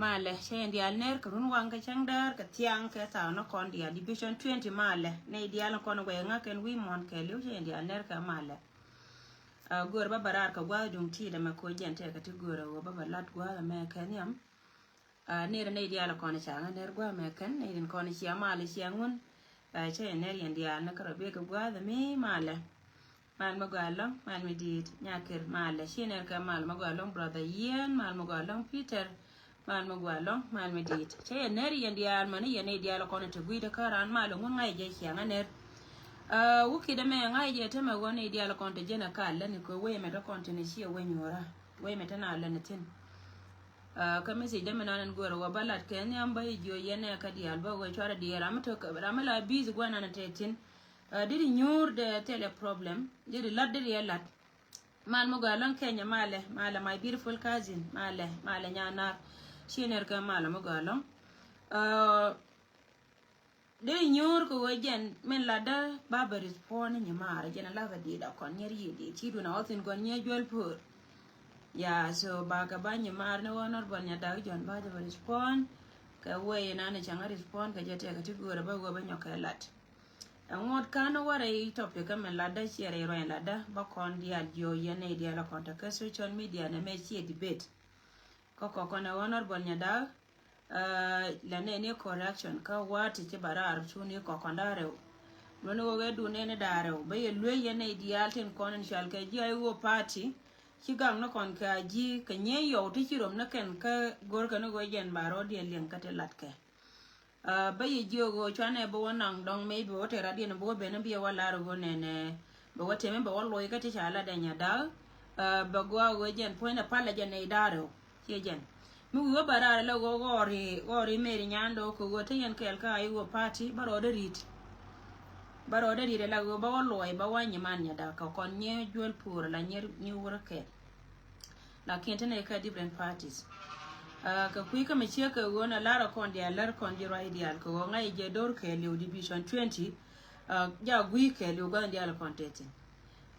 Male chen dial ner kurun wang ka changdar ka tiang ka ta no kon dia division 20 male ne dial kon we nga ken wi mon ke lu chen dial ner ka male gor ba barar ka gwa dum ti da ma ko jente ka ti gor wo ba balat gwa me ken yam ne dial kon cha nga ner gwa me ken ne din kon chi male chi ngun chen ner yen dial na ka be ka gwa da mi male mal ma galong mal mi dit nyakir male chen ner ka mal ma galong brother yen mal ma galong peter man ma gwalo man ma dit che neri yandial man yene dial ko ne tugui de karan malo ngai je chianga ner wuki da me ngai je tama woni dial ko te jena kala ni ko we me to ko ne chi we nyora we me tana la netin kama sai da manan gora wa balat ke ne an bai jo yene ka dial ba go chara dial am to ka ramala biz gwana na tetin didi nyur de tele problem didi ladde de lat mal mo galon kenya male my beautiful cousin male nyana shiner ka mala mo galon didi nyur ko wajen men ladda baba respond ni mara jena lava di da kon nyeri di ti do na otin gon nye jol pur ya so baga banye mar ne wonor bon nya da jon ba de respond ka we na ne changa respond ka jete ka ti gora ba go ba nyoka lat ngot kana wara i topic ka men ladda chere ro ladda ba kon dia jo yene dia la konta ka social media na me chi debate ko na wonor bon nya da la ne correction ka wati ti barar tuni ko kondare no go du ne dare ba ye lwe yene dia ten kon shal ka ji ay wo party ki gang no kon ka ji ka nye yo ti rom na ken ka gor ka no go jen baro dia len ka te lat ke ba ye jogo chane bo wanang dong me bo te radio no bo be no bi wala ro ne bo wote me bo lo ka ti chala da nya da ba go jen point na pala jen ne daro ti jen mu wo barara la go gori me nyando ko go te yen kel ka ai wo party baro de rit la go ba lo ba wanya man nya da ka kon nye jol pur la nyer ni wura ke la kente ne ka different parties ka kui ka mechia ka wona lara kon dia lar kon di right dia ko ngai je dor ke liu division 20 ja gui ke liu ga dia la kontete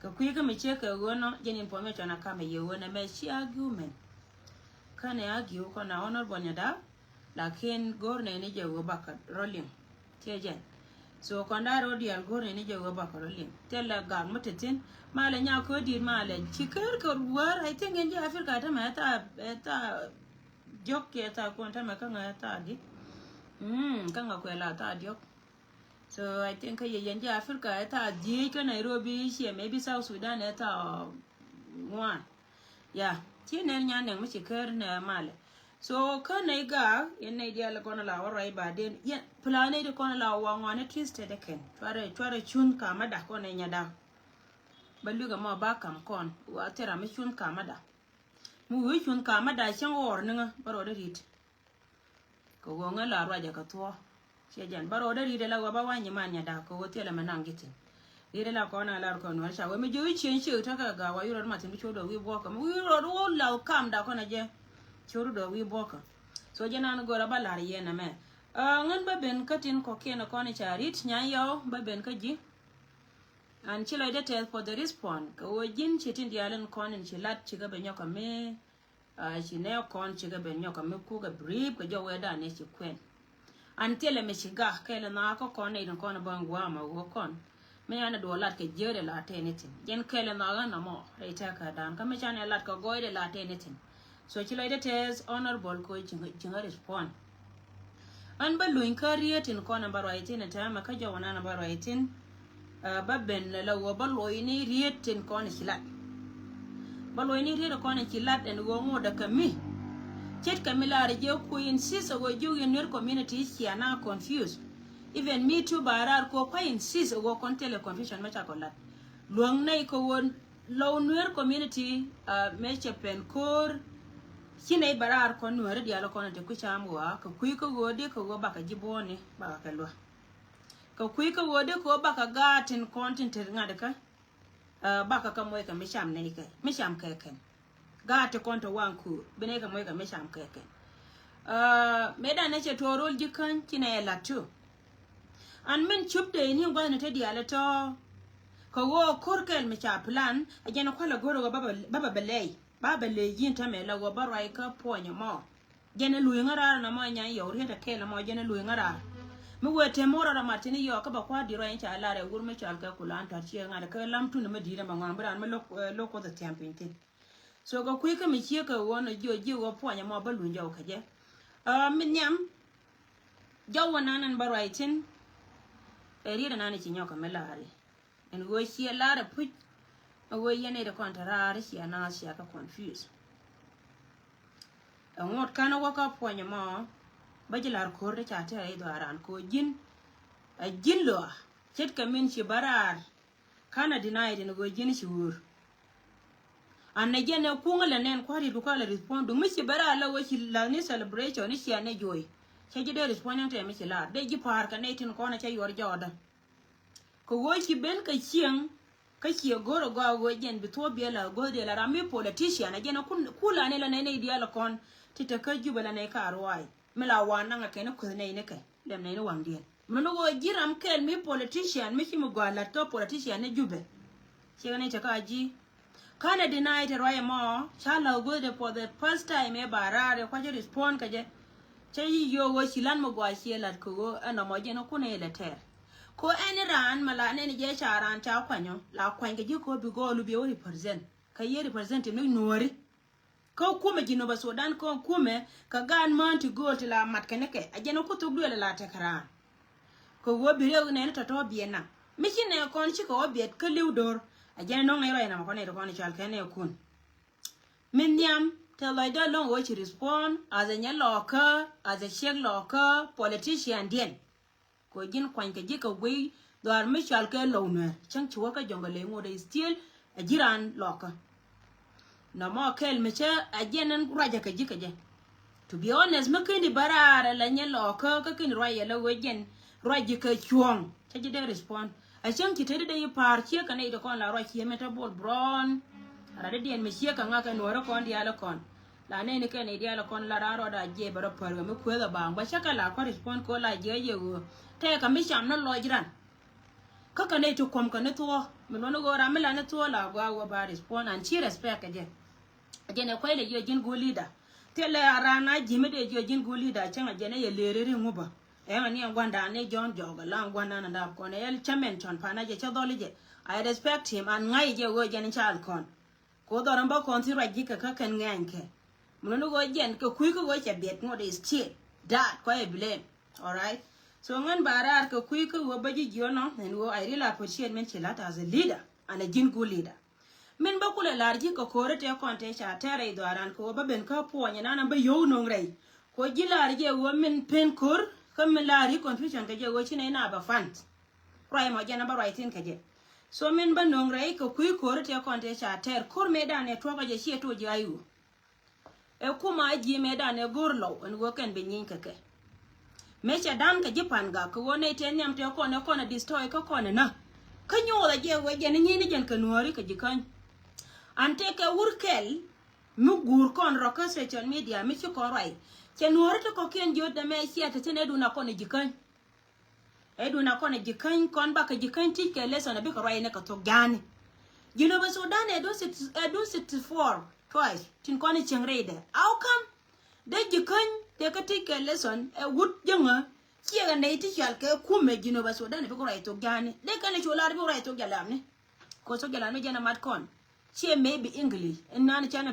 ka kui ka mechia ka wona jen information na kama ye wona mechi argument kana argue ko na honor bonya da lakin gor ne je go baka rolling tejen so konda ro dia gor ne je go baka rolling tella ga mutetin mala nya ko dir mala chikar ko war I think in Africa ta mata jok ke ta konta maka ngata di kanga ko la ta jok so I think ye yanje Africa ta di ka Nairobi she maybe South Sudan ta one yeah tiner nya ne mu chikar na mala so kana ga in idea la kona la warai ba den ya plane de kona la wangwane twisted ken tware chun kama da kona nya da baluga ma ba kam kon wa tera mi chun kama da mu wi chun kama da chen or ninga baro de rit ko go ngala raja ka to che jan baro de rit la wa ba wanya man nya da ko tela manang gitin ire la kona la ko no sha we mi ju chen shi ta ka ga wa yuro ma tin bi chodo wi bo ka wi ro la kam da kona je choru do wi bo ka so jana no gora balar ye na me ngan ba ben katin ko kena kona charit nya yo ba ben ka ji an chilo de tell for the respond ko jin chitin dialen konin chilat chiga ben yoka me chine kon chiga ben yoka me ku ga brief ko jo weda ne chi kwen an tele me chiga kele na ko kon ne kon ban gwa ma go kon me ana do lat ke jere la tenitin jen kele na ga na mo reita ka dan ka me chane lat ko goide la tenitin so chilo de test honorable ko chinga respond an ba luin kariyetin kon ba raitin ta ma ka jo wana ba raitin babben la wo baloini rietin kon chilat baloini riet kon chilat en go ngoda kami chet kamilare je ku insist go jogi ner community chiana confused even me too barar ko pa insist go kon tele confusion ma chakolat luang nei ko won low ner community me chepen kor chine barar kon ner dialo kon te ku chamwa ko ku ko go de ko go baka jibone baka lo ka kui ka wode ko baka gatin content ngada ka baka ka moy ka misham ne ka misham ka ken gate konto wanku bene ka moy ka misham ka ken meda ne che torol jikan kina la tu an men chupde ni ngwana te diala to ko wo korkel me cha plan ajena kwala goro ga baba belay yin ta me la go barai ka ponyo mo jena luyi ngara na mo nya yo reta kela mo jena luyi ngara mi wete mora ra martini yo ka ba kwa diro en cha lare gur me chal ka kulan tar chi ngada ka lam tu ne me dire ma ngam bran me lo ko the championtin so ga ku ka mi chi ka wona jo wo ponya mo balu njaw ka je min nyam jaw nan ba raitin eri da nan chi nyoka me lare en go chi lare pu go yene da kontarare chi ana chi ka confuse ngot kana waka ponya mo bajilar korde chate ay do aran ko jin a jinlo chet kamin ci barar kana denied in go jin shur anna jene kungala nen kwari du kala respond du mishi bara la wachi la ni celebration ni sia ne joy che jide respond te mishi la de ji par ka ne tin ko na che yor joda ko wochi ben ka chieng ka chi goro go jen bi to bi la go de la rami politician jene kula ne la ne dia la kon tita ka jubala ne ka arwai mila wana nga kene ko ne ne ka lem ne wang dia mno go jiram kel mi politician mishi mu go la to politician ne jube che ne ta ka ji kana denied roy mo chala good for the first time e barare kwa respond kaje che yo wo silan mo gwa sielat ko ana mo je no kune letter ko en ran mala ne je charan ta kwanyo la kwange ji ko bi go lu bi o represent ka ye represent no nori ko kuma jino ba Sudan ko kuma ka gan man to go to la mat keneke ajeno ko to dole la takara ko wo bi rew ne to to bi na mi ne kon chi ko bi ka liwdor ajene no ngero ina makone to koni chal kene kun minyam tell I don't know what to respond as a nyaloka as a shek loka politician dien ko jin kwanke jika we dar mi chal ke lowner chang chuwa ka jongale ngode still ajiran loka no mo kel meche ajenen raja ka jika je to be honest makini barara la nyaloka ka kin raya la wejen raja ka chuong tajide respond achang kitede de par chia kana ide kon la ro chia metabol bron ara de dien me chia ka ngaka no ro kon dia la kon la ne ke ne dia la kon la ro da je baro par me ko da bang ba chaka la ko respond ko la je ye go te ka mi cham no lo jiran ka kana to kom kana to me no go ra me la ne to la go ba respond and chi respect ka je ne ko le je jin go leader te le ara na jime de je jin go leader changa je ne ye lerere nguba ni ngwanda ne John Joga la ngwana na ndap kon el chairman ton pana je chodolije I respect him and ngai je go jen chal kon ko doran ba kon ti raji ka kan nganke muno go jen ko kui ko go che bet ngode is chi that ko e blame all right so ngan barar ko kui ko go baji jono and go I really appreciate men chilata as a leader and a jingu leader men ba kula larji ko kore te kon te cha tere do aran ko ba ben ka po nya na ba yo no ngrei ko jilarje wo men pen kor comme la confusion ke je wo chine na ba fant right mo je na ba right in ke je so men ba nong rai ko kui ko te kon te cha ter kur me da ne to ka je shi to je ayu e kuma ji me da ne gorlo en wo ken be nyin ke me cha dan ke je pan ga ko ne te nyam te ko na destroy ko na ka nyo la je wo je ni ni jen ke nuori ke je kan ante ke wurkel mu gur kon ro ka social media mi ko rai che nuore to ko ken joda me sia te ne du na ko ne jikan e du na ko ne jikan kon ba ka jikan ti ke lesson be ko rai ne ka to gane jino ba Sudan e do sit for twice tin ko ne chengrede how come de jikan te ka ti ke lesson e wut janga ki ga ne ti chal ke kume jino ba Sudan be ko rai to gane de ka ne cholar be rai to galam ne ko so galam ne jana mat kon che maybe English en nan chana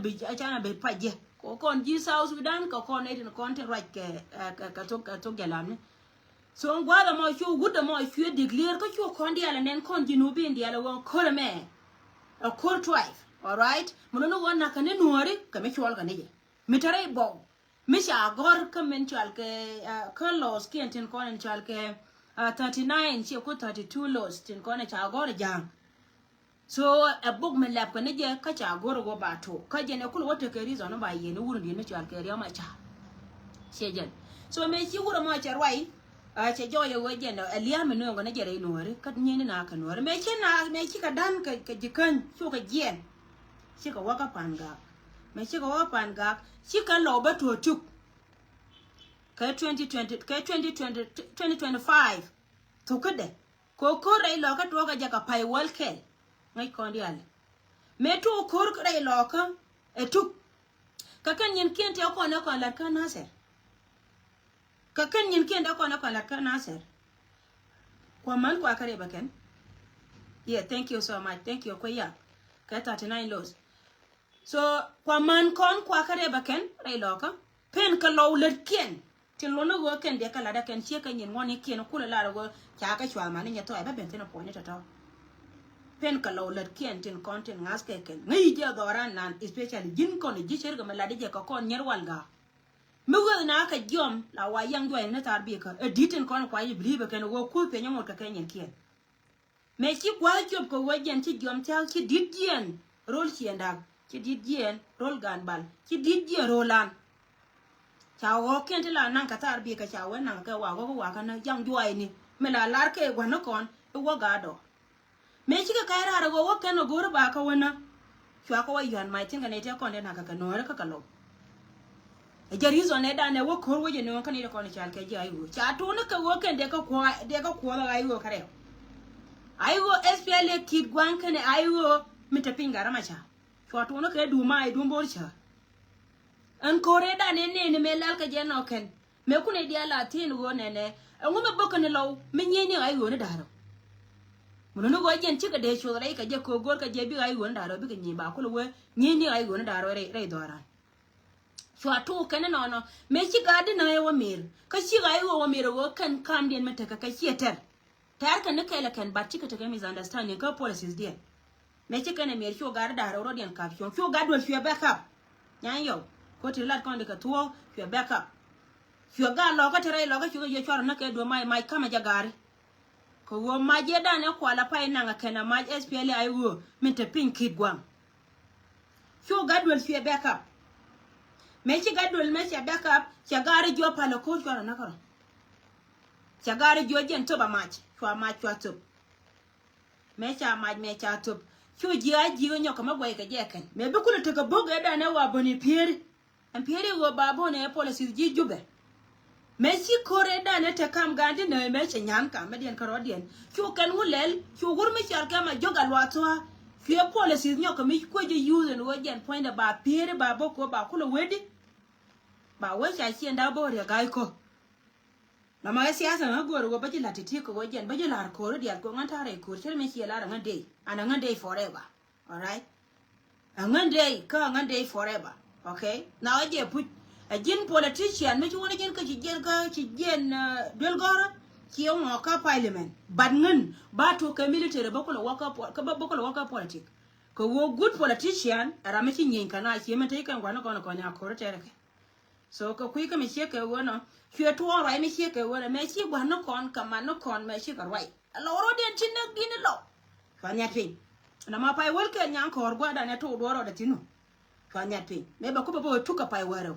be paje ko kon ji South Sudan ko kon ne tin kon te right ke ka to galam ne so ngwala mo chu guda mo chu declare ko chu kon dia la nen kon ji no be ndia la won ko me a ko twice all right mo no won na ka ne nuori ka me chwal ka ne je mi tare bo mi sha gor ka men chwal ke ko los ki tin kon chwal ke 39 che ko 32 los tin kon cha gor jang so a book me lap ko ne je ka cha gor go ba to ka je ne kul wata ke reason ba ye ne wurin ne chwal ke riya ma cha shejen so me chi wuro mo cha rwai a che jo ye we je no aliya me no ne je re no re ka ni na ka no re me chi ka dan ka jikan chu ka je chi ka waka panga me chi ka waka panga chi ka lo ba to tuk ka 2020 ka 2025 to ka de ko re lo ka to ka ja ka pai wal ke ngai kon dial me to kor krai loka e tuk ka kan yin kente ko na ko la kan aser ka kan yin kente ko na ko la kan aser ko man ko akare baken yeah thank you so much thank you ko ya ka 39 lows so ko man kon ko akare baken rai loka pen ka law let ken tin lo no go ken de kala da ken che kan yin ngoni ken ko la go cha ka chwa man nya to ai ba ben tin ko ni to pen ka law let ken tin content ngas ke ken ngai je doran nan especially jin kon ji cher ga maladi je ko kon nyer walga me wo na ka jom la wa yang do na tar bi ka editin kon kwa yi believe ka no go ku pe nyamot ka kenyen kien me chi kwa job ko wajen chi jom tel chi didien rol chi ndak chi didien rol gan bal chi didien rolan cha wo ken ti la nan ka tar bi ka cha we nan ka wa go wa ka na yang do ai ni me la lar ke gwa no kon wo ga do me chi ka kai ra go wo ken no go ba ka wona chwa ko wa yan mai tin ga ne te kon de na ka no ka lo e jarizo ne da ne wo ko wo je ne kan ni ko ni chal ke ji ayu cha to na ka wo ken de ka ko la ayu kare ayu SPL kid gwan kan ayu mita pinga rama cha chwa to na ka du mai du mbor cha an kore da ne me lal ka je no ken me ku ne dia la tin wo ne ngume boko ne lo me nyeni ayu ne daro muno no go jen chika de chwo rai ka je ko gor ka je bi ayu ne daro bi ka nyi ba ku lo we nyeni ayu ne daro re dora chwa to ken no me chi ga di na yo mir ka chi ga yo wo mir wo kan kam den mata ka chieter tar kan ne kai la kan ba chika ta ga misunderstanding ka policies dia me chi kan mir chwo ga da ro den ka chwo ga do chwo backup nyan yo ko ti lat kon de ka tuo chwo backup chwo ga lo ka tere lo ka chwo ye chwa na ke do mai kama jagari ko wo ma je da ne kwa la pai na ka na ma SPL ai wo min ta pin kid gwam chwo ga do chwo backup me chi ga dol me cha backup cha gari jo palo ko chwa na karo cha gari jo jen to ba mach chwa ma chwa to me cha to chu ji a ji nyo ka magwai ka je kan me bi kula to ka boga da na wa boni pieri an pieri wo babo ne policy ji jube me chi kore da ne ta kam gandi ne me cha nyan ka me den karo den chu kan hulel chu gur me char ka ma joga lwato fie policies nyo ka mi ko je use no jen point ba pieri ba boko ba kula wedi ba we cha chien da bo re gai ko na ma siasa na go ro ba ji la titi ko jen ba ji la ko ro dia ko ngan tare ko chel me chi la ngan day ana ngan day forever all right ngan day forever okay now je put a jin politician me chi wona jen ka chi jen del gora chi o ka parliament bad ngan ba to ka military ba ko waka ka ba ko waka politic ko wo good politician ara me chi nyin kana chi me te kan gwa no ko nya ko tere so ko kui ka me chi ka wono chue to rai me chi ka wono me chi gwa no kon ka ma no kon me chi ka rai lo ro den chin na gini lo fa nya pin na ma pai wol ke nya ko gwa da ne to do ro da tinu fa nya pin me ba ko ba tu ka pai waro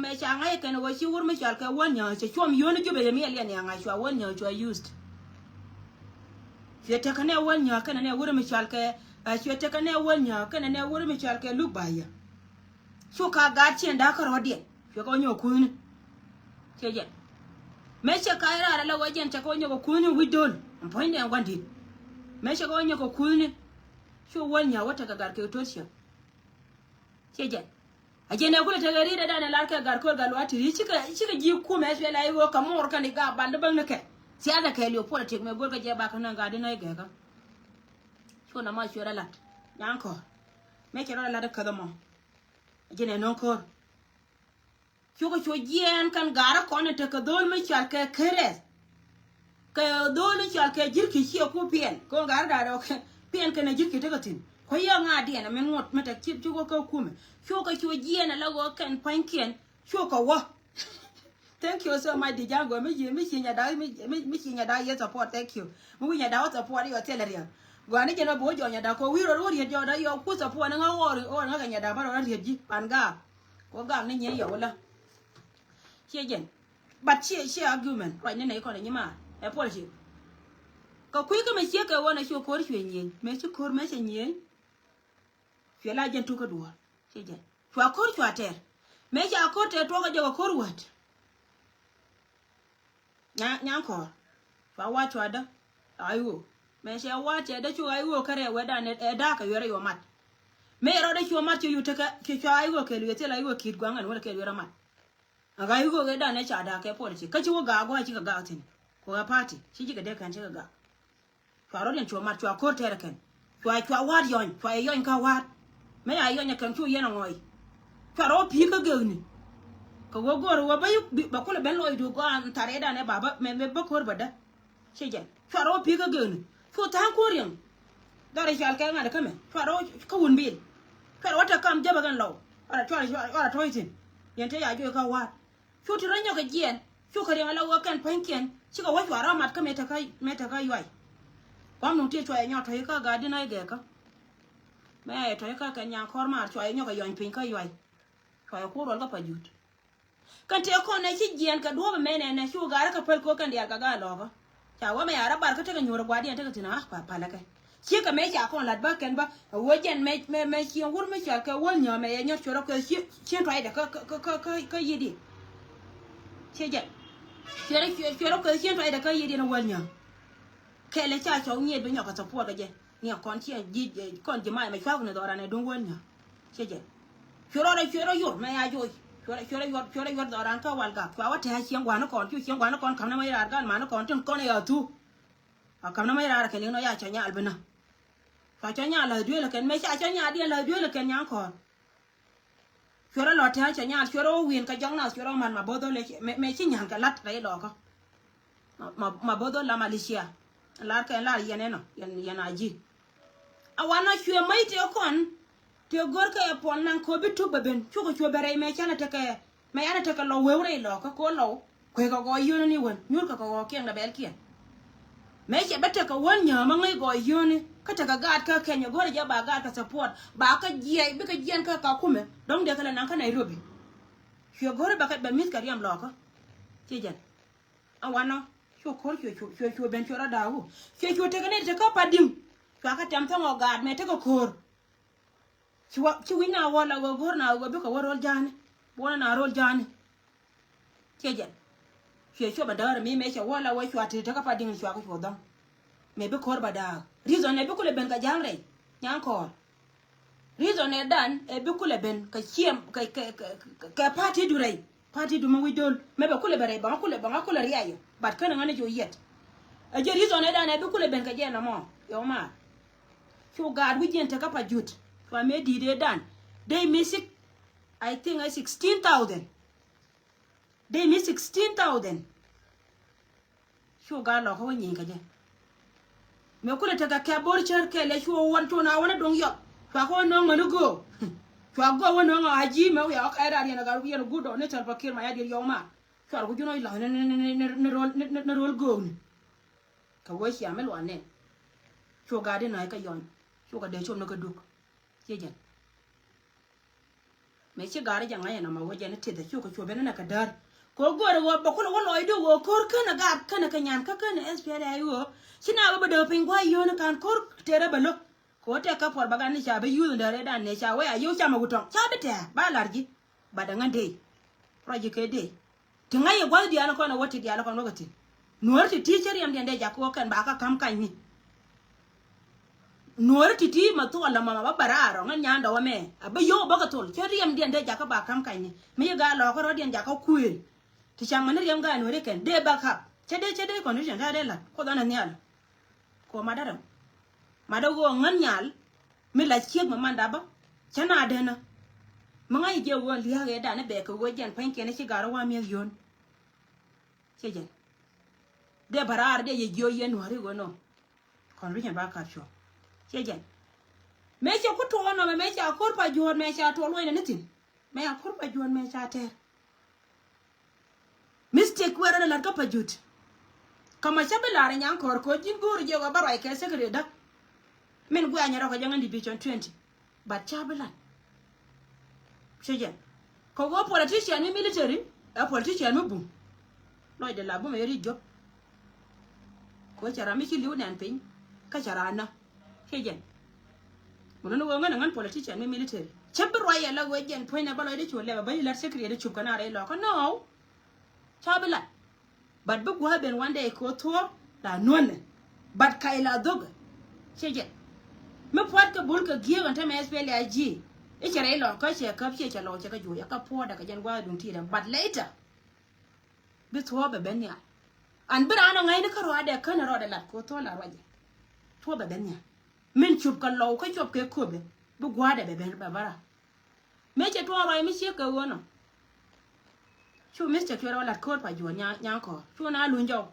me cha ngai ka no wo chi wur me chal ka won nya che chom yo no ju be me le nya ngai chwa won nya chwa used fe ta ka ne won nya ka ne wur me chal ka chwe ta ka ne won nya ka ne wur me chal ka lu ba ya chu ka ga chen da ka ro de fe ko nyo kun che je me che ka ra la wajen ta ko nyo ko kun wi dol point ne ngwandi me che ko nyo ko kun chu won nya wata ka gar ke to che je aje ne kula ta gari da na larka gar ko ga lwati chika ji ku me fe la yo ka mor ka ni ga band ban ne ke sia da ke liyo politic me gol ga je ba ka na ga de na ga ka chu na ma shura lat yan ko me che ro la da ka da mo jene non ko chuko chojien kan gara kone te ka dol me chal ke keres ka dol chal ke jirki chi ko pien ko gara da ro pien ke na jirki te ka tin ko ya nga de na men ngot meta chip chuko ka kume chuko chojien la go kan pankien chuko wa thank you so much dijango me chinya da ye support thank you mu nya da support yo teleria gwani jeno bo jo nya da ko wiro ro ri jo da yo ku support nga wori o nga nya da ba ro ri ji panga ko ga ni nye yo la jen but she argument right ne ko ne ma e policy ko ku ka me che ka wona shi ko ri nyen me chi ko me che nyen fi la jen tu ko do jen kwa ko kwa ter me ja ko te to ga jo ko wat nya ko fa wa to da ayo me she wa che da chu ayo kare weda ne da ka yore yo mat me ro da chu mat yu te ka ki chu ayo ke lu te la yo kid gwangan wala ke yore mat aga yugo ga da ne cha da ke policy ka chi wo ga go chi ga tin ko ga party chi ji ga de kan chi ga fa ro den chu mat chu ko te kan chu wa yon ka wa me ya yon kan chu yena ngoi fa ro pi ka ga ni ko go ro wa ba ko le ben lo du go an tare da ne baba me ba ko ba da chi je fa ro pi ka ga ni fu ta ko rin da re chal ka nga da kame fa ro ka wun bil fa ro ta kam jaba gan lo ara toitin yen te ya jo ka wa chu ti ranyo ka jien chu ka ringa la wa kan pen kien chi ka wa ra mat ka meta ka yoi kwam nung ti chwa nyo to ka ga di na ge ka me to ka ka nya kor mar chwa nyo ka yon pin ka yoi chwa ko ro ka pa jut kan te ko na chi jien ka do me ne chu ga ka pel ko kan dia ka ga lo ka cha wa me ara bar ka te ka nyoro gwa di te ka tina pa la ka chi ka me cha ko lat ba ken ba wo jen me chi wur me cha ka won nya me nyo choro ka chi twai da ka yidi che je choro ka chi twai da ka yidi na won nya ke le cha cho nye be nyo ka support ga je ni kon chi ji kon ji mai me chwa ne do ra ne dun won nya che je choro yo me ya jo choro yo do ran ka wal ga kwa wa ta chi ngwa no kon chu chi ngwa no kon kam na mai ra ga ma no kon tun kon ya tu a kam na mai ra ke le no ya cha nya albina fa cha nya la due la ken me cha nya dia la due la ken nya ko choro lo ta cha nya choro win ka jong na choro man ma bodo le me chi nya ka lat dai do ko ma bodo la malaysia la ka la yene no yan aji awana chue mai te kon te gor ka e pon nan ko bitu beben chu ko bere me cha na te ka me ana te ka lo weure lo ko lo ko go yuni ni won nyur ka go ken da bel kien me che bete ka won nya ma ngai go yuni ka ta ga gad ka kenya go ja ba gad ka support ba ka jie bi ka jien ka kume dong de ka nan ka Nairobi chu go ba ka ba mis ka riam lo ko che jen awana chu ko chu ben chu ra dawo chu te ka ne te ka padim ka tem thongo gad me te ko kor chu wina wala go gor na go bi ka warol jani bona na rol jani che jen chu ba dar mi me che wala wa chu ate te ka padim chu ka chu dong me be kor bada reason e be kule ben ka jangre nyang kor reason e dan e be kule ben ka chiem ka party durai party du mo widol me be kule bare ba kule riayo bat kana ngane jo yet a je reason e dan e be kule ben ka jena mo yo ma chu gad wi jenta ka pa jut fa me di de dan they miss it I think 16,000 they miss 16,000 chu gad lo ko nyin ka je me kule ta ka bor char ke le chu won to na wona dong yo fa ko no ngano go fa go wona nga haji me ya ka ra ni na ga wi no gudo ne tar fakir ma ya dir yo ma fa ko juno ila ne rol go ka wo shi amel wane chu ga de na ka yon chu ga de chom no ka duk je jan me chi ga re jang na ma wo je ne te da chu ko chu be na ka dar ko go re wo ba ko lo do wo kor kana ga kana ka nyan ka kana SPLA yo sina ba do pin gwa yo na kan kor tere balo ko te ka por baga ni cha be yu ndare dan ne cha we ayo cha ma gutong cha be te ba larji ba da ngande proje ke de tinga ye gwa di ana ko na woti di ana ko no gati nuor ti teacher yam de ja ko kan ba ka kam kan ni nuor ti ma to la mama ba bararo ngan nyanda wa me abe yo ba ka tol che yam de ja ka ba kam kan ni me ga lo ko ro de ja ka kuil ti cha man yam ga nuor ken de ba ka che de condition ta de la ko da na ni ala ko madago ngan nyal mi la chiek ma manda ba chana de na manga je wo li ha da na be ko wo jen pen ke ne ci garo wa mi yon che jen de barar de ye jo yen wari go no kon ri ba ka cho che jen me che ko to no me che akor pa jon me cha to lo ne tin me akor pa jon me cha te mistake wera la ka pa jut kama chabelare nyang kor ko jin guru je go barai ke sekre da men gu anyaro ko jangan division 20 but chabela cheje ko go politician ni military a politician mu bu no de la bu me ri job ko chara mi ki liu nan pin ka chara na cheje mun no ngana ngan politician ni military chabro ya la go jen point na balo de chole ba bali la sekre de chup kana re lo ko no chabela but bu gwa ben one day ko to la non but kai la dog cheje me puat ka bul ka gie kan ta me SPLA ji e chere lo ka che ka che lo che ka ju ya ka po da ka jen gwa dun ti da but later bi to be ben ya an bra na ngai ne ka ro da kan ro da la ko to la roje to be ben ya min chup ka lo ka chup ke ko be bu gwa da be ben ba bara me che to ro mi che ka wono chu Mr. Kira la ko pa ju nya ko chu na lu njo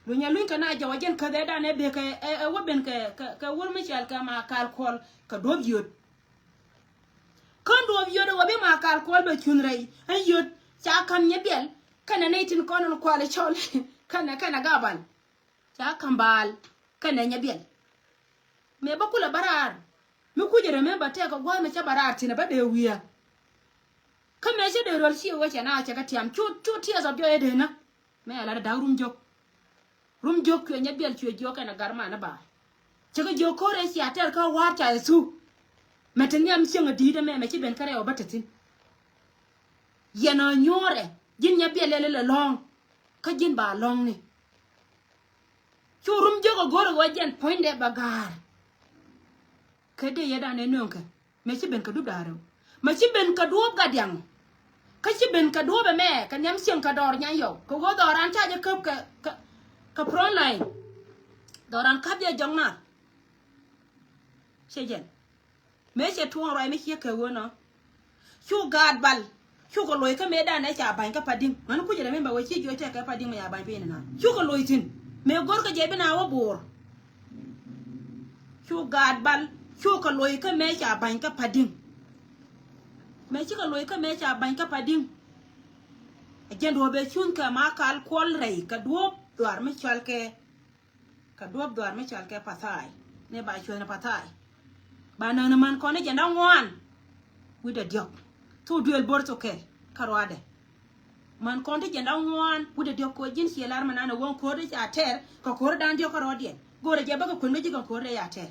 lu nya lu ka na ja wajen ka da ne be ka wo ben ka wo mi chal ka ma kal kol ka do biot kon do yodo wabe ma kal kol be chunrei ay yod cha kam nyebel kana netin konon kwale chol kana gabal cha kambal kana nyebel me bakula barar mi kujere me bate ko gwa me cha barar tina ba de wiya kame je de rol si wacha na cha katiam chu tia zo byo ede na me ala da rum jok ko nyebel chu jo kana garma na ba cha ko jo ko re si atel ka war cha su metenya msianga dida me chi ben kare obatatin yana nyore jin nyebel le long ka jin ba long ni chu rum jogo goro wajen poinde bagar kede yada ne nonka me chi ben ka du daro ma chi ben ka du gadiang ka chi ben ka du be me ka nyam siang ka dor nya yo ko go doran cha je kap ka pro line doran kap ya jonga sejen me che tuong roi me che ka wono chu gad bal chu ko loy ka me da ne cha ban ka pading man ku jere me ba we chi jo cha ka pading me ya ban pe na chu ko loy tin me gor ka je be na wa bor chu gad bal chu ko loy ka me cha ban ka pading me chi ko loy ka me cha ban ka pading ajen do be chun ka ma kal kol rei ka duop dwar me chal ke ka duop dwar me chal ke pathai ne ba chwe na pathai ba na man ko ne jenda ngwan wi de diok to duel bor to ke karwade man ko ne jenda ngwan wi de diok ko jin shelar manana won ko de cha ter ko ko dan diok karwade gore je ba ko kun me ji ko re ya ter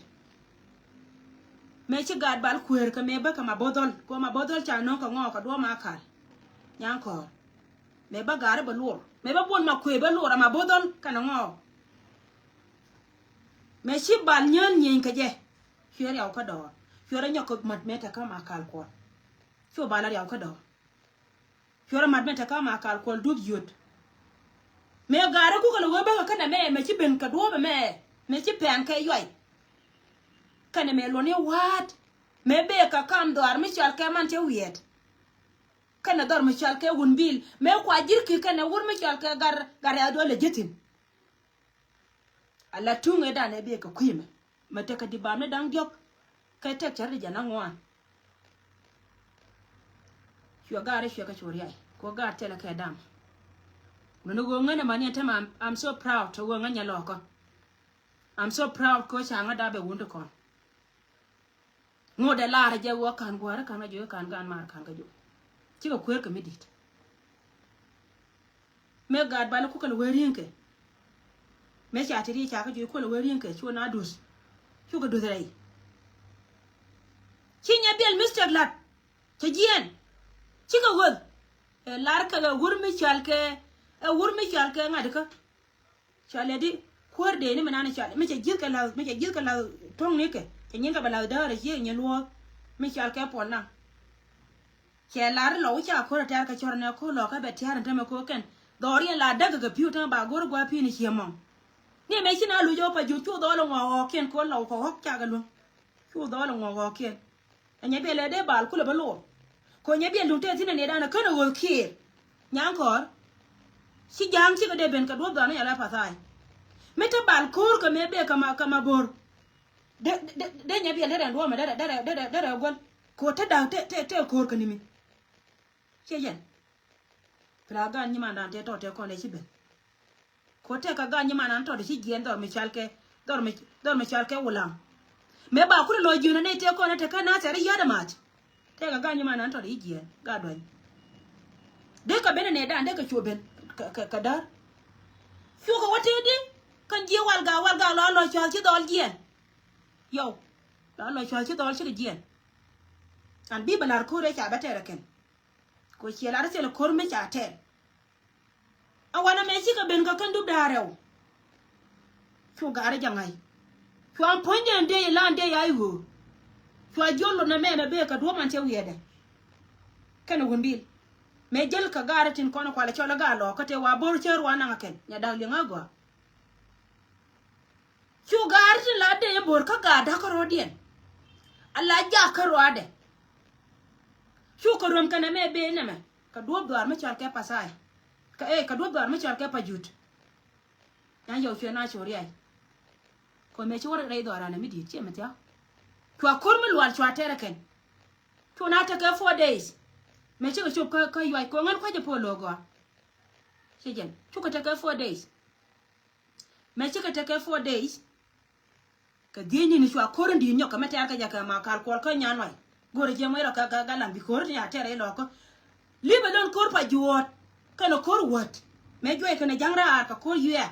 me chi gad bal kwer ka me ba ka ma bodol cha no ko ngo ka do ma kal nyang ko me ba gare ba lur me ba bon ma kwe ba lur ma bodol kana ngo me chi bal nyen nyen ka je fiore yaw ka do fiore nyoko mat meta ka ma kal ko fio bala yaw ka do fiore mat meta ka ma kal ko dug yot me gare ku ko lo ba ka na me chi ben ka do ba me chi pen ka yoy kana me lo ne wat me be ka kam dor mi chal ka man che wiet kana dor mi chal ka wun bil me kwa jirki kana wur mi chal ka gar ya do le jetin ala tunga da ne be ka kwima mate ka di bam ne dang diok ka tek char jana ngwan sho gare sho ka chori ai ko gar tele ka dam no go ngana mani tama I'm so proud to go nganya loko I'm so proud ko changa da be wunde kon ngode laara je wo kan gwara kan jo kan gan mar kan jo ci ko kwer ka medit me gad bal ku kala werinke me cha tiri cha ka jo ko la werinke ci na dus ci ko dus rai ci nya bel Mr. Lat ci jien ci ko wol lar ka ga wurmi chalke ngad ka chale di korde ni manana chale me ci jil ka la tong ni ke nhưng các bạn nào đó là gì như luôn mình chọn cái bọn nào chè lá lẩu chả có là cái cho nó có lò cái bẹt chè làm mà có cái đó đi là đắc cái phiêu thằng bà gối qua phiêu này chiêm mong nè mấy xin alo cho phải chú đó là ngò kiên có lẩu có hóc chả cái luôn chú đó là ngò kiên anh nhớ về lại để bảo cứ là bao lô có nhớ về luôn thế thì này đang là cái nào ngồi kia nhang có si giang si cái đề bên cái đuốc đó này là phải sai mấy cái bảo cور cái mấy bé cái mà bor de nya bi le ndo ma da gol ko ta da te ko kan mi che yen pra ga ni ma dan te to te ko le ci be ko te ka ga ni ma nan to de ci gen do mi chalke do mi chalke wulam me ba ku lo ji na ne te ko na te ka na tare ya da mat te ka ga ni ma nan to de gen ga do de ka bene ne dan de ka choben ka dar fu ko wote di kan je wal ga lo chal ci dol gen yo đó là cho chứ tôi chứ được gì anh biết là cô đấy chả bắt ra kén cô chia là sẽ là cô mới chả thế àวันmấy chiếc bên cái cân đúc đà rồi chú gà đấy chẳng ai chú anh point đến đây là đây ai hú chú anh dọn luôn mẹ mà bé cái đuôi mình chơi vậy đấy cái nó quên bil mẹ dėl cái gà đấy trên con nó qua là cho nó gà lò cái thế wa bor chơi wa năng kén nhà đào liền agua chú gà đấy là đây bor cái gà đã có rồi điên Allah ja karo ade shu ko rom kana me be na me ka duob dwar me chal ke pasai ka duob dwar me chal ke pajut yan yo chwe na chori ai ko me chori dai dwara na mi di che me ta ko kur me lwal chwa tere ken chu na ta ka 4 days me chi ka chup ka yai ko ngan ko je po logo che jen chu ka ta ka 4 days me chi ka ta ka 4 days ka dini ni chwa korin di nyoka meta ka jaka ma kal kol ka nyanwai gore je mo ka ga lambi kor ya tere lo ko libe don kor pa juot kana kor wat me joy kana jangra ar ka kor yue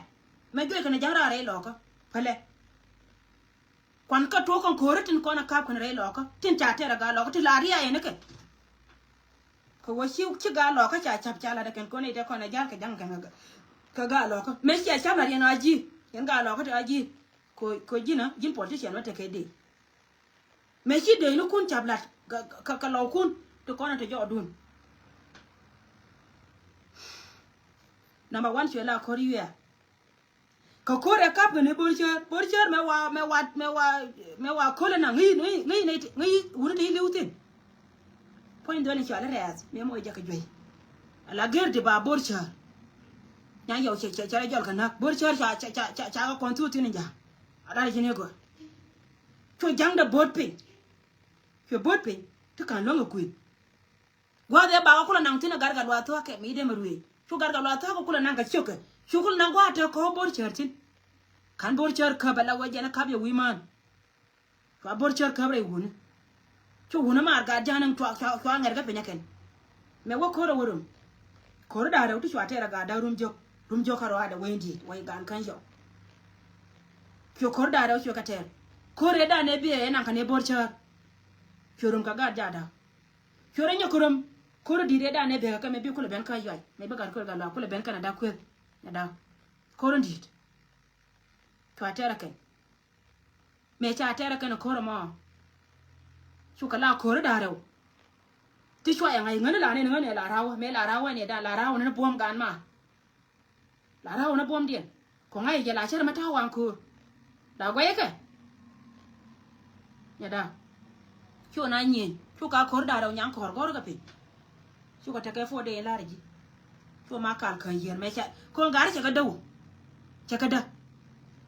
me joy kana jangra re lo ko pale kwan ka to kon kor tin kona ka kun re lo ko tin ta tere ga lo ko ti la ri ai ne ke ko wo shi ki ga lo ka cha chap cha la da ken ko ne de kona jar ka jang ka ga lo ko me shi cha ma ri na ji yan ga lo ko ta ji ko jina jin politician wata kai dai me shi dai no kun tablat ka law kun to kona to jodun number 1 shela koriya ka kore kap ne borcher me wa kola na ngi wuri dai leutin point dole shi ala ras me mo jaka joy ala gerde ba borcher nya yau che jol kana borcher cha ka kontu tin ja ada jine go to jangda botpe ke botpe to kan longa kuin gwa de ba ko nan tina gargar wa to ke mi de marwe to gargar wa to ko kula nan ka choke shukul nan gwa ta ko bor chertin kan bor cher ka bala waje na ka be wiman to bor cher ka bre wun to wuna ma ga janan to ngar ga penya ken me wo ko ro wurum ko da da to shwa ta ga da rum jo ka ro da wendi wai gan kan jo kyo kor da da kyo kater kore da ne biye nan ka ne borcha kyorum ka ga da kyore nyokurum kore dire da ne be ka me bi kula ben ka yoy me be ga ko ga la kula ben ka na da kwet na da kore dit to atera ken me cha atera ken kore mo chu ka la kore da rew ti chwa ya ngai ngane la ne ngane la rawa me la rawa ne da la rawa ne bom gan ma la rawa ne bom dien ko ngai je la chere mata wan ko da gwaye ka ya da chu na nyin chu ka kor da raw nyang kor gor ga pe chu ka ta kai 4 day la riji chu ma kal kan yer me cha ko gar cha ka daw cha ka da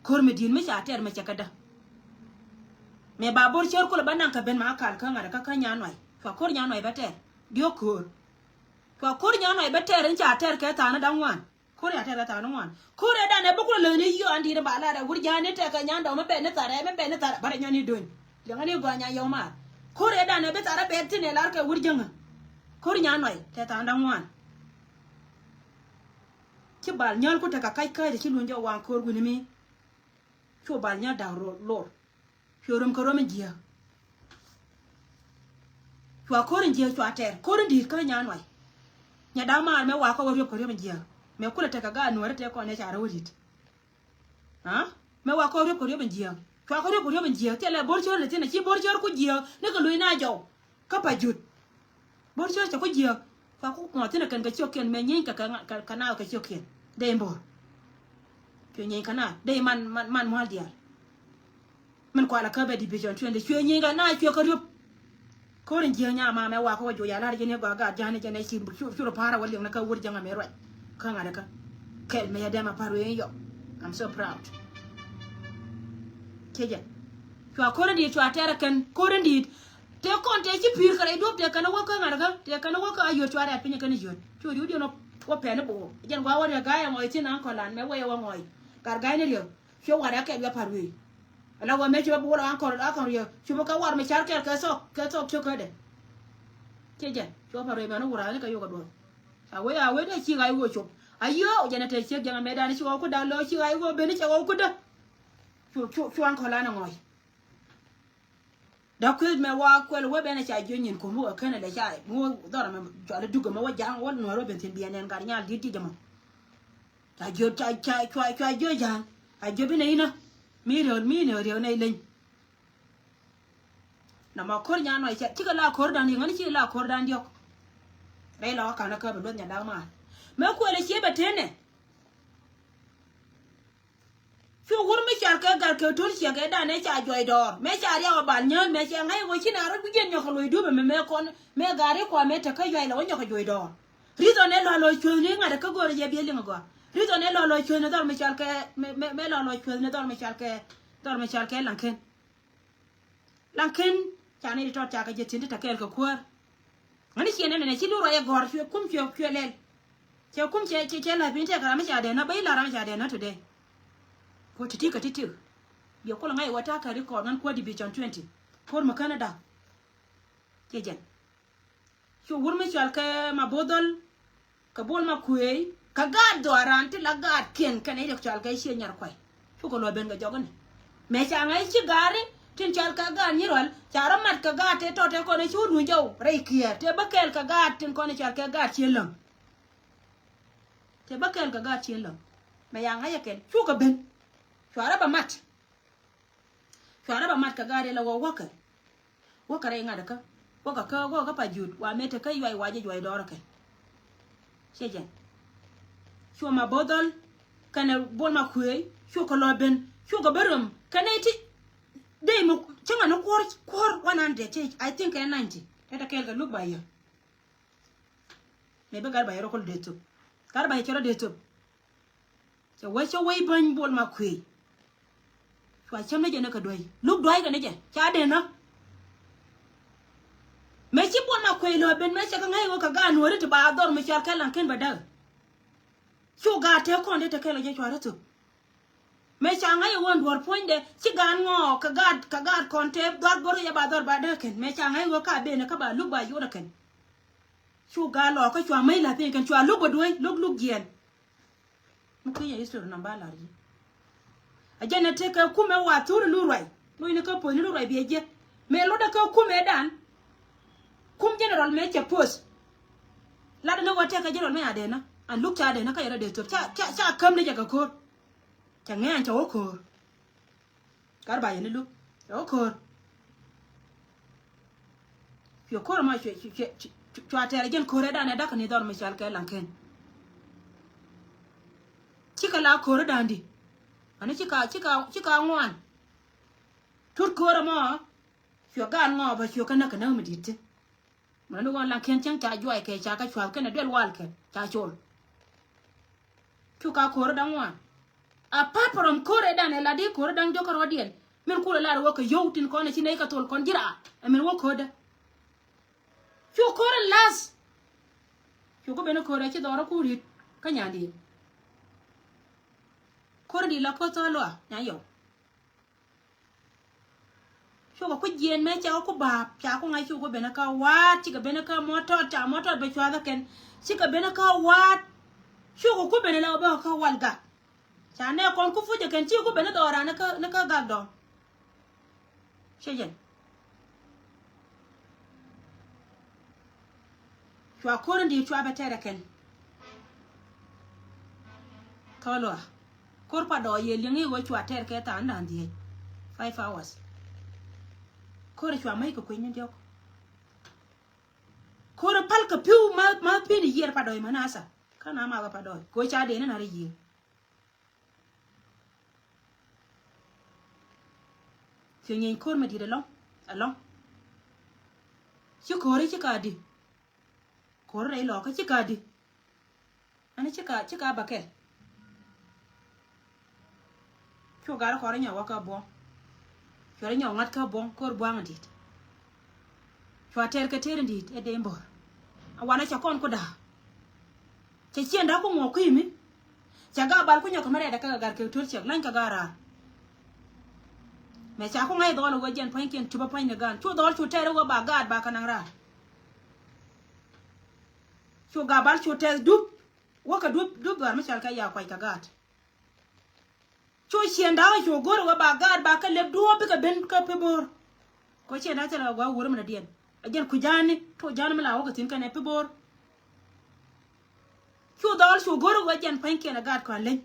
kor me din me cha ter me cha ka da me babur cher ko ban nan ka ben ma kal kan ga ka nya noi fa kor nya noi ba ter dio kor fa kor nya noi ba ter en cha ter ka ta na dan wan kore atera ta no wan kore da ne bukul le ni yo andi ba la da wurja ne ta ka nya ndo me be ne tare bare nya ni don le ngani go nya yo ma kore da ne be tare be tine lar ka wurja nga kore nya noi ta ta ndan wan ki bal nyal ko ta ka kai kai de ki lunja wan kor gu ni mi ko bal nya da ro lor fiorum ko rom jiya ko kore jiya ko ater kore di ka nya noi nya da ma me wa ko wori ko rom jiya me kula ta kaga nuwar ta ko ne chara wudit ha me wa ko ro ben jiya fa ko ro ben jiya te la borchor le tina chi borchor ku jiya ne ko luina jo ka pa jut borchor ta ko jiya fa ko mo tina kan ga choken me nyin ka kana ka choken de mbor ke nyin kana de man mo dia man ko ala ka be division 20 chwe nyin ga na chwe ko ro ko rin jiya nya ma me wa ko jo ya la je ne ga jane je ne chi chu para wali na ka wurja nga me roi kanga daka kel me yadama paru yo I'm so proud keje to akore di to atera kan kore di te kon te ci pir kare do te kana waka ngara te kana waka ayo to ara pinya kana jot to di no wo pene bo jen gwa wori ga ya moy tin an kolan me we wo moy gar ga ne yo sho wara ke ya paru ala wo me ci bo an ko yo ci bo ka war me char ke ka so cho ka de keje to paru me no wura ne ka yo ga do awe da ci ga wo chop ayo jana te ci janga me da ni ci ko da lo ci ga wo be ni ci wo ko da chu an ko la na ngoy da ko me wa ko le we be na cha jonyin ko mo kana da cha mo dora me jale duga me wa jang won no ro ben tin bienen gar nyal di jama ta jo cha jo jang a jo bi ne ina mi ro ne len na ma kor nya no cha ci ga la kor da ni ngani ci la kor da ndiok đây lo cả nó cơ bị đốt nhà đau mà mấy cô là chế bật thế này phiêu quân mấy chả cái gạt cái thốn xia cái đàn này chả joy đỏ mấy chả đi vào bản nhân mấy chả ngay với chín nào cũng dân nhau không lùi đuôi mà mấy con mấy gà đấy qua mấy thằng cái joy là nhau cái joy đỏ rí rồi này lo lôi chơi này ngay được cái gọi là gì liền gọi rí rồi này lo lôi chơi nó đòi mấy chả cái mấy lo lôi chơi nó đòi mấy chả cái lăng khen chả này cho chả cái gì chính là cái cái ngani chene ne chi lu ro ya gor fi kum fi lel che kum che la bin che kara ma cha de na bai la ra ma cha de na today ko titi ka titi yo ko ngai wata ka record nan ko division 20 ko ma Canada ke jen so wur mi chal ka ma bodol ka bol ma kuei ka ga do aranti la ga ken kan e chal ka shi nyar kwai so ko lo ben ga jogone me cha ngai chi gari tin chal ka ga ni rol charo mat ka ga te to te ko ne chur nu jaw rei kia te bakel ka ga tin ko ne chal ka ga chielam te bakel ka ga chielam me ya ngai ken chu ka ben chara ba mat ka ga re la wo waka re nga da ka waka pa jud wa mete ka yoi waje joi doro ka shejen shu ma bodol kana bol ma kuei shu ko lo ben shu ko berum kana ti dei mo changa no kor 100 I think 90 eta kel ga look by you me be gar ba yero ko de to gar ba yero de to so wa so wai ban bol ma kuei wa cham ne jena ka doy look doy ga ne je cha de na me chi bol ma kuei lo ben me cha ka ngai go ka ga no ri to ba dor me cha ka lan ken ba da chu ga te ko ne te kel je chwa to me cha ngai won dor point de chi gan ngo ka ga konte dor bor ya ba dor ba da ken me cha ngai go ka be ne ka ba look ba yu da ken chu ga lo ka chwa mai la te ken chwa look ba doy look yen mu ko ya isto na ba la ri ajana te ka kume wa turu lu roi no ina ka po ni lu roi bi je me lo da ka kume dan kum general me che post la da no wa te ka general me ade na an look cha ade na ka yara de to cha kam ne ja ka ko cha nge an cha o ko kar ba ni lu o ko yo ko ma che te gen ko re da ne da ka ni dor me chal ka lan ken chika la ko re dandi ani chika ngwan tut kora mo fio gan ngo ba fio kana kana medite manu wan la ken chang cha joy ke cha ka chwa kana del wal ke cha chol chuka kora dangwan apart from kora dan la di kora dang jokor wadien men kula la wo ka yowtin ko ne chi nei ka tol kon jira men wo koda fio kora las fio ko beno kora chi doro kurit ka nyandi kor di la ko to lo nya yo shu ko kujien me cha ko ba cha ko ngai shu ko bena ka wat chi ka bena ka moto be chwa da ken chi ka bena ka wat shu ko bena la ba ka walga cha ne kon ku fuje ken chi ko bena do ra na ka ga do shejen chwa kor di chwa ba tere ken to lo korpa do ye lingi go chwa ter ke ta ndan di 5 hours kore chwa mai ko kwen ndio kore pal ka piu ma pini yer pa do manasa kana ma ga pa do ko cha de na ri yi fenyen kor ma di de long along chi kore chi ka di kore re lo ka chi ka di ani chi ka bakel chu gar ko nya wa ka bo chu nya ngat ka bo kor bo ngati chu ter ka ter ndit e de mbor awana cha kon ko da che chienda ko ngo kimi cha ga bal ko nya ko mare da ka gar ke tur che lan ka gara me cha ko ngai do lo jen point ken tu ba point ne gan chu do chu ter go ba gad ba kanang ra chu ga bal chu ter dup wo ka dup gar me chal ka ya kwai ka gad cho chienda cho gor wa ba gar ba ka leb duo bi ka ben ka pebor ko chienda tala wa wuro mena dien ajen ku jani to jani mala wa tin ka ne pebor cho dal cho gor wa jen panke na gar ko len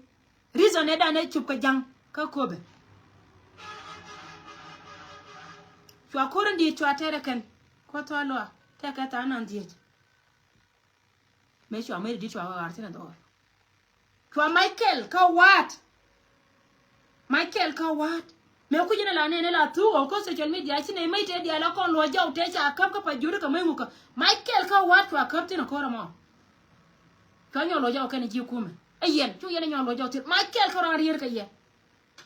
reason ne da ne chup ka jang ka kobe cho akorin di cho atere ken ko to lo ta ka ta nan di me cho mai di cho wa artina do cho Michael ka what Michael ka wat me ku jina la ne la tu ko social media chi ne mai te dia la kon lo jaw te cha kap ka pa juru ka mai muka Michael ka wat wa kap tin ko ra mo ka nyo lo jaw ka ne ji kuma ayen chu yene nyo lo jaw ti Michael ka ra rir ka ye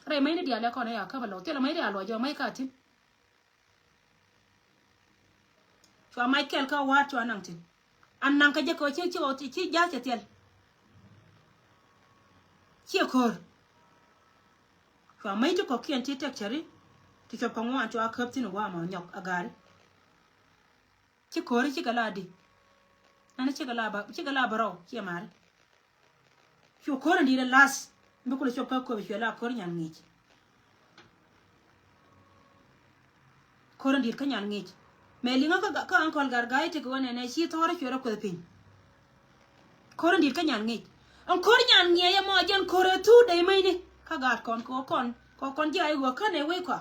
re mai ne dia la kon ya ka ba lo te la mai dia lo jaw mai ka tin chwa Michael ka wa chwa nang tin an nang ka je ko chi ja che tel chi ko chwa mai to ko kien ti tek chari ti chwa pangwa chwa khap tin wa ma nyok agar chi ko ri chi kala di ana chi kala baro chi mar chu ko ndi la las mbi ko chwa ko bi la ko nyan ngi ko ndi ka nyan ngi me linga ka ankol gar gai te ko ne chi thore chura ko pin ko ndi ka nyan ngi an ko nyan ngi ya mo jan ko re tu dai mai ni ka gar kon ji ai go ka ne we kwa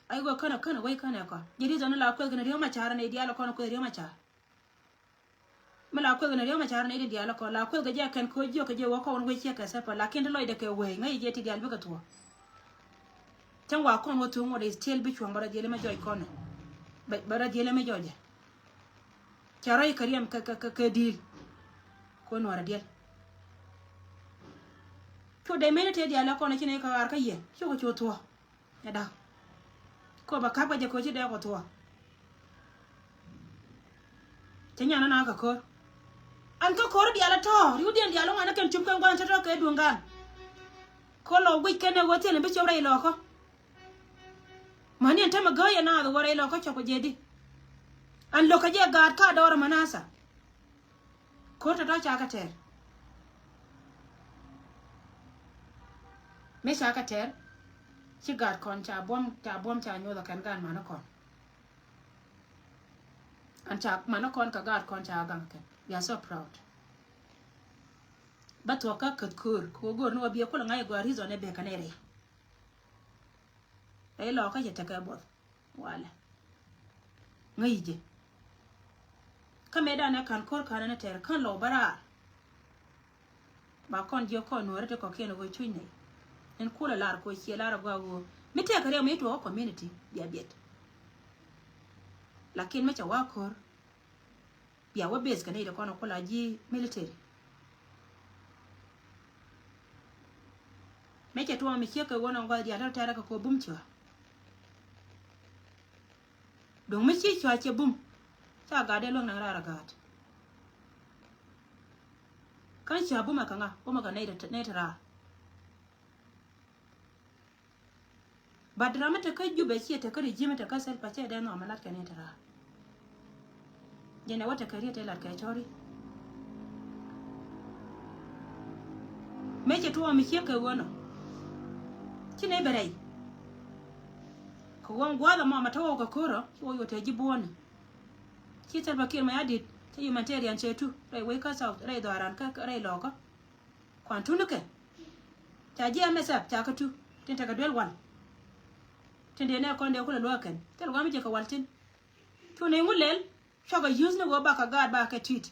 ai go kana we kana kwa jiri zana la ko gna riyo ma chara ne dia la ko riyo ma chara mala ko gna riyo ma chara ne dia la ko la ko ga ja kan ko jo ka je wa ko we che ka sa pa la ken de loy de ke we ngai je ti dia bi ka to tan wa kon wo tu mo de stel bi chwa bara je le ma joy kon bara je le ma joy chara yi kariyam ka dil ko no ara dia to de mene te dia la ko na chine ka ar ka ye cho to ya da ko ba ka ba je ko chi de ko to tenya na ka ko an ka ko dia la to ru dia dia lo ngana ken chup kan gwan ta to ke dungan ko lo weekend ne wote ne bi chore lo ko mani anta ma ya na do wore lo ko ko je di an lo ka je ga ka do manasa ko ta do cha ka ter me cha ka ter chi gad kon cha bom cha nyo da kan gan mana kon an cha mana kon ka gad kon cha gan kan we are so proud but wa ka kur ko go no bi ko ngai go rizo ne be kanere ai lo ka je ta ka bo wala ngai je ka me da na kan kor kana na ter kan lo bara ba kon je ko no rete ko keno go chuine en kula lar ko chi lar go mi te kare mi to community bia biet lakin me cha wa kor bia wa base kana ide kono kula ji military me cha to mi che ko wono go dia ta ra ko bum chwa dong mi chi chwa che bum cha ga de long na ra ga kan cha bum ka nga o ma ga ne ta ra badrama ta kai jube ce ta kare jima ta kasal pace da no amalat ka ne tara jena wata kariya ta lar kai tori me ce tuwa mi ke kai wono kine berai ko won gwada ma mata wo ka koro ko yo ta jibona ki tar bakir ma yadi ta humanitarian ce tu rai wai ka south rai daran ka rai loka kwantunuke ta ji amesa ta ka tu tin ta ga dwel wan tende ne ko nde ko lo kan tel gami je ka waltin to ne ngulel shoga use ne go ba ka gad ba ka tweet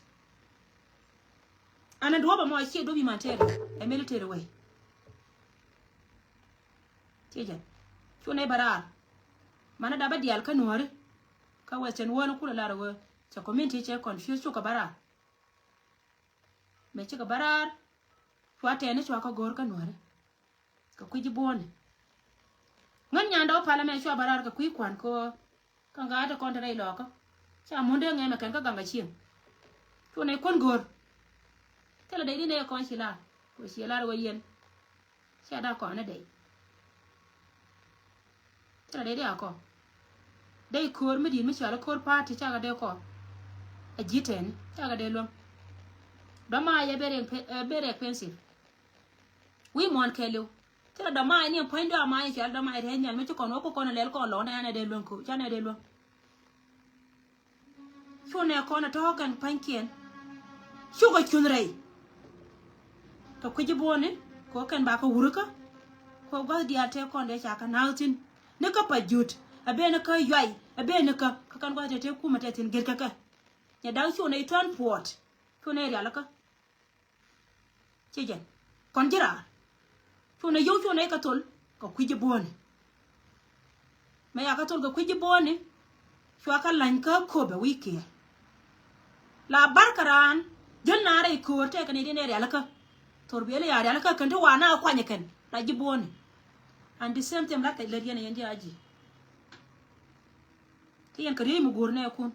ana do ba mo chi do bi mantere e military way tije to ne bara mana da ba dial ka nuore ka wesen wona kula la ro cha community che confuse to ka bara me che ka bara fwate ne chwa ka gor ka nuore ka kuji bone ngan nyanda o pala me chwa barar ka kui kwan ko kanga ta konta dai loko cha munde ngai me kan ka ganga chiem to ne kon gor tela dai ne kon sila ko sila ro yen cha da ko na dai tela dai da ko dai kor mi din mi chala kor party cha ga dai ko a jiten cha ga dai lom do ma ya bere expensive we mon kelo tela da mai ni point da mai cha da mai re nyan me ko no ko na lel ko lo na de lon ko cha na de lon shu ne ko na to kan pankien shu ko chun rei to ku jibone ko kan ba ko wuruka ko ga dia te ko de cha ka nautin ne ka pa jut abe ne ka yai abe ne ka kan ga te ku ma te tin gir ka ya da shu ne ton port shu ne ya la ka che je kon jira chuna yo chuna ka tol ka kwije bone me ya ka tol ka kwije bone chwa ka lan ka ko be wiki la barkaran jon na re ko te ka ni ne re alaka tor be le ya re alaka kan to wana kwa nyaken la ji bone and the same time la ka le yene yandi aji Tiyan kare mu gorne kun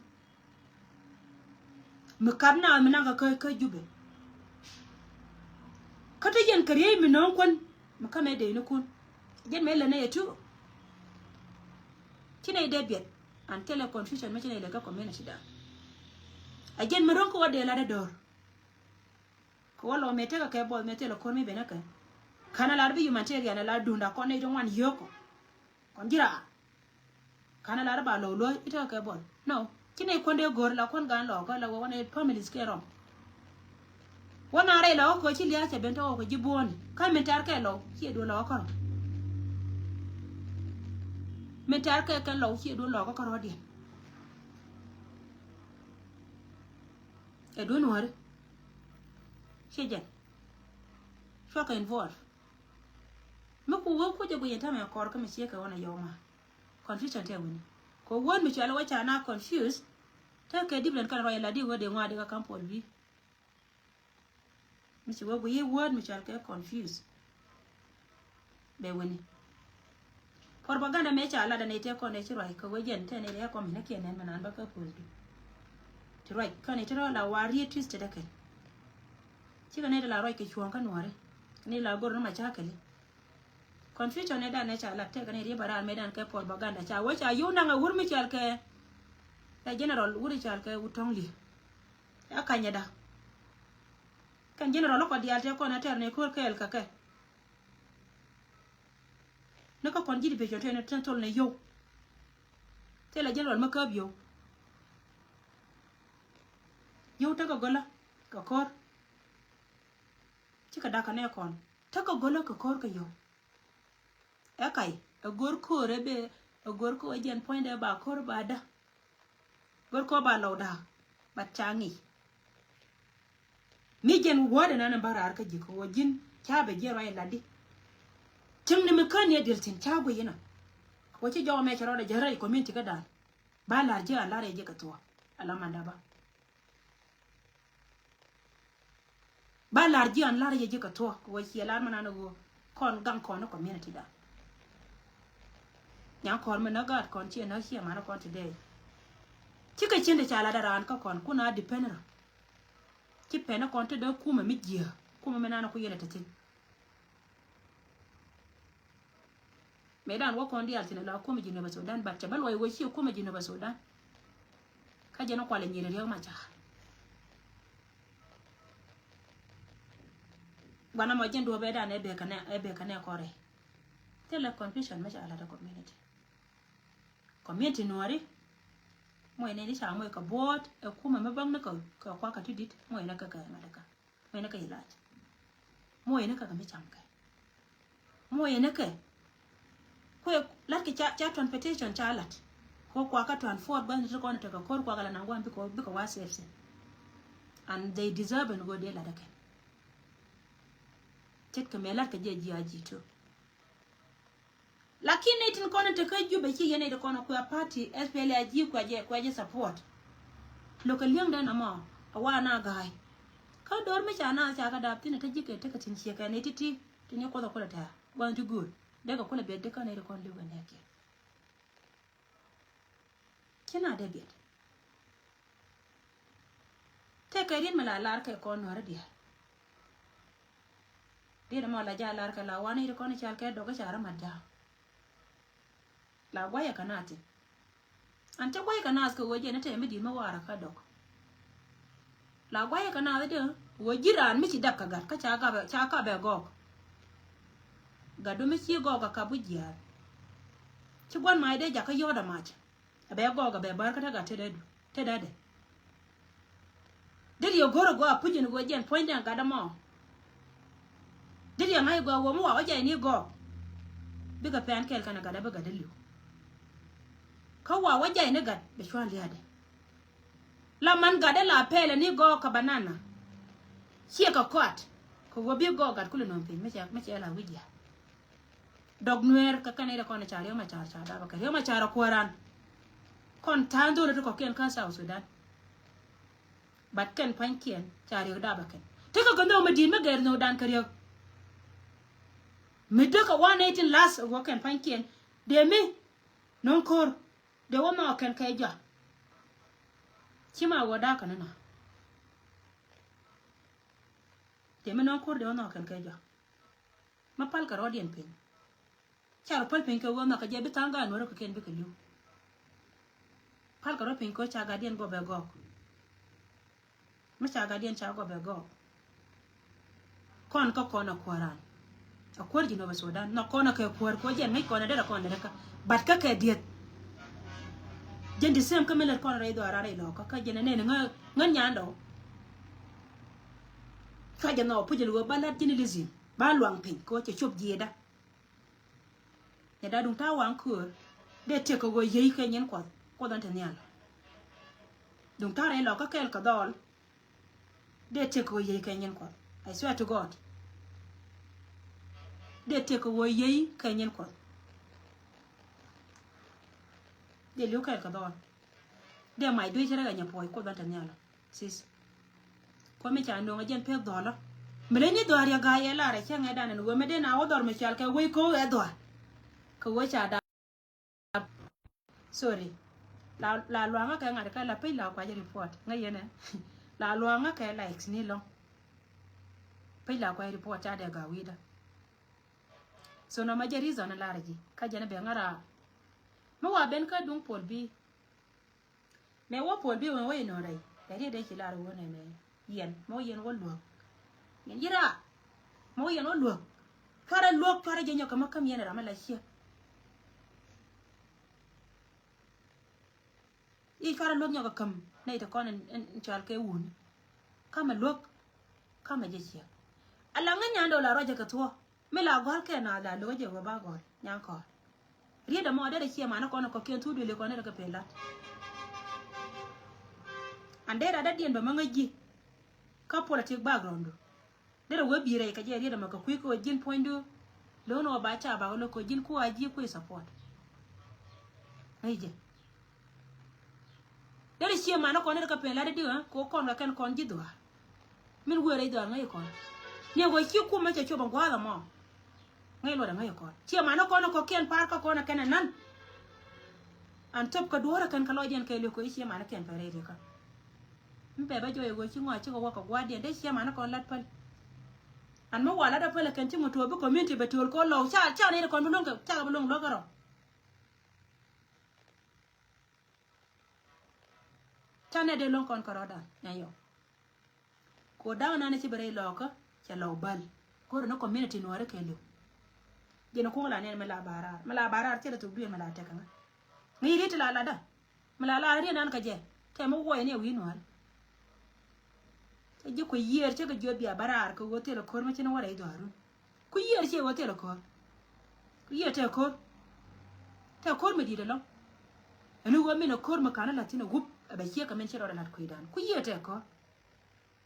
mu kabna mu na ka jube kata yen kare mu non kon mu kame de ni kun gen mele na yetu kina ide biet an tele confusion ma kina ile ka community da again mu ron ko de la dor ko wala me te ka ke bol me te lo kon mi benaka kana la bi humanitarian la dunda ko ne don wan yoko kon jira kana la ba lo ita ka bol no kina ko de gor la kon gan lo ko la wona families ke rom wana re lo ko chi liya che bento ko jiboni ka me tar ke lo chi do lo ko me tar ke lo chi do lo ko ro di e do no re che je so ka involve me ku wo ko je bu yenta me ko me che ka wona yoma confusion te woni ko won mi chala wacha na confused ta ke different kan roya la di wo de ngwa de ka kampol bi mi ci wo bu ye word mi chala ke confused be woni propaganda me chala da ne te ko ne ci roy ko wojen te ne ya ko mi ne ke ne manan ba ka poldu ci roy kan ne te ro la wari twist da ke ci ga ne da la roy ke chuon kan wore ni la gor ma cha kale confusion ne da ne chala te ga ne ri bara me dan ke propaganda cha wo cha yu na nga wur mi chala ke da general wuri chal ke utongli akanya da kan general ko dial te ko na ter ne ko kel ka ke ne ko kon jidi be jote ne tentol ne yo te la general makab yo ta ko gola ka kor ci ka da ka ne kon ta ko gola ka kor ka yo akai a gor ko rebe a gor ko jen point ba kor ba da gor ko ba lauda ba changi mi jen woda nan barar ka jiko wajin chabe je rai ladi tim ni mekan ya diltin chago yina ko ci jaw me charo da jarai community ka da ba larje Allah re je ka to alamanda ba larje an lar je ka to ko ci lar manana go kon gang kon community da nya kon me na gad kon ci na ci ma na kon today chika chende chala da ran ka kon kuna dependera ki pena kon te do kuma mijia kuma menana ku yele tatin medan wo kon di altina la kuma jinaba Sudan batta bal way wo shi kuma jinaba Sudan ka je no kwale nyire rew ma cha bana mo jendo be da ne be kana kore tele confusion ma ala da community noari moy ne ni sa moy ka bot e kuma me bang na ka kwa ka tidit moy na ka ka ma ka moy na ka ilaj moy na ka ka me cham ka moy na ka ko la ki cha transportation cha lat ko kwa ka tran fort ban to ko na ka ko kwa kala na ngwan bi ko wa safety and they deserve and go de la da ka tet ka me la ka je ji to lakini tin kono te ka jube chi yene de kono kwa party SPL aji kwa je support local young dan ama awana gai ka dor me chana cha ka dap tin te jike te ka tin chi ka ne titi tin ko da ko ta want to good de ka ko le be de ka ne de kon le ne ke kina de be te ka rin mala lar ka ko no ra dia de ma la ja lar ka la wani de kono cha ka do ka chara ma da la waya kanati ante waya kanas ko waje na te mi di ma wara ka dok la waya kanati de wajiran mi ci dak ka gat ka cha ka be gok gadu mi ci gok ka bujiya ci gon mai de ja ka yoda ma ci be gok be bar ka ta ga te dade did yo goro go apujin go jen point an gada mo did yo ngai go wo mo waje ni go biga pan kel kana gada be gada liu kawa waja ine gad be shwan liade la man gade la pele ni go ka banana sie ka kwat ko go bi go gad kulu non pin me che la wija dog nuer ka kane de kono chari ma char da ba ka ma chara koran kon tando le ko ken ka South Sudan bat ken pankien chari da ba ken te ka gondo me din me ger no dan kariyo me de ka 118 last go ken pankien de me non kor de wo no ken ke jo chima wo da kana na de me no kur de wo no ken ke jo ma pal ka rodien pin char pal pin ke wo no ka je bitanga no ro ka ken bi ke liu pal ka ro pin ko cha ga dien go be go ma cha ga dien cha go be go kon ka kona kwaran a kwar jino ba Sudan no kona ke kwar ko jen mai kona da kona da ka bat ka ke diet jen di sem ka meler kona rai do ara rai lo ka jen ne ngan nyando ka jen no pujel wo balat jini lizin ba luang pin ko che chop jieda ya da dun ta wan kur de te ko go yei ka nyen ko dan tan yalo dun ta rai lo ka kel ka dol de te ko yei ka nyen ko I swear to God de te ko wo yei ka nyen ko de lu ka don de mai do jere ga nyapoy ko dan tan yalo sis ko me cha no ngajen pe dola mele ni do ya ga ye la re cha ngada na wo me de na wo dor me chal ka we ko e do ko wo cha da sorry la luanga ka ngada ka la pe la kwa je report ngaye ne la luanga ka likes ni lo pe la kwa report cha de ga wida so no ma je reason la reji ka je ne be ngara mo wa ben ka dung pol bi me wo pol bi won we no rai de ki la ro ne me yen mo yen wo luok yen yira mo yen wo luok fara luok fara je nyoka makam yen ra mala shi I fara luok nyoka kam nei to kon en chal ke un kama luok kama je shi ala nganya ndo la roje ka to me la gol ke na la loje wo ba gol nyan ko rieda mo de shi ma na kono ko ken tudu le kono ka pela andera da dien ba mangaji ka politic background dere we bire ka je rieda maka ku ko jin pointu lo no ba cha ba lo ko jin ku aji ku support aije dere shi ma na kono ka pela de diwa ko kon ga kan kon jidwa min were do ngai ko ne go ki ku ma cha cho ba gwa mo ngai lo da ngai ko shi ma na kono ko ken par ka kono kana nan an top ka duora kan ka lo dien kai le ko shi ma na ken pare de ka mpe ba joye go chingo chigo wako guardian de shia mana kon lat pal an mo wala da pal kan timo to be community be tol ko lo cha ne kon bulong ka cha bulong lo garo cha ne de long kon karoda nyayo ko daw na ne ci bare lo ka cha lo bal ko no community no re kelo je no ko la ne me la bara ci da to bi me la ta kan ngi rit la da me la ri nan ka je te mo wo ne wi no je ko yer ce ga jobi a barar ko wote la kor ma ci no wara ido haru ku yer ce wote la kor ku yer te kor me di de lo enu go mi no kor ma kana latino gup ba ce ka men ci ro la ko idan ku yer te ko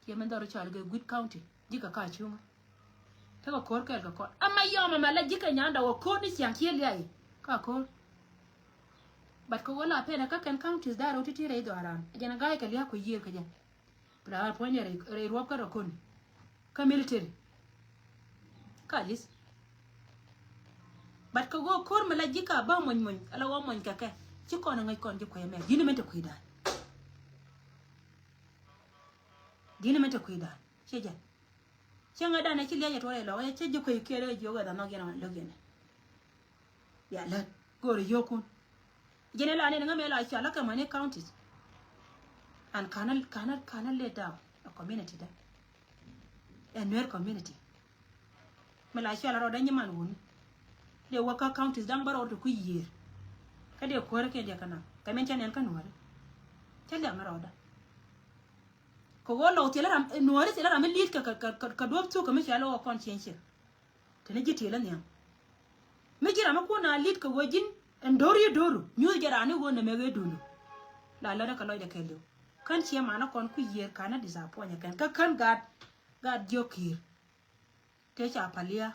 ke men daro chal ga good county jika ka chuma te ko kor ka ko amma yo ma la jika nyanda wo kor ni sian kiel yayi ka kor bat ko wala pena ka kan counties daro titire ido aran jana ga ka liya ko yer ka jan la poñe re rob ka kon ka military kalis bat ko go kor mala jika ba mon ala wo mon ka ka ci ko na ngai kon ji ko yeme dina mente kuida ce ja ce nga da na ci leje to re lo ce ji ko kere ji ga da no gena lo gena ya la go re yokun gene la ne nga me la cha la ka mane counties and canal lay down a community da a near community Malaysia la roda nyaman woni de waka counties dang baro to ku year ka de ko re ke de kana ka men chanen kan wore tel da maroda ko wolo tele ram nuore tele ram lit ka do to ka me shalo conscience tene jiti la nyam me jira ma ko na lit ka wojin endori doru nyu jara ni wona me we dulu la ka lo de kelo kan chia mana kon ku yer kana disappoint kan gad jokir te cha palia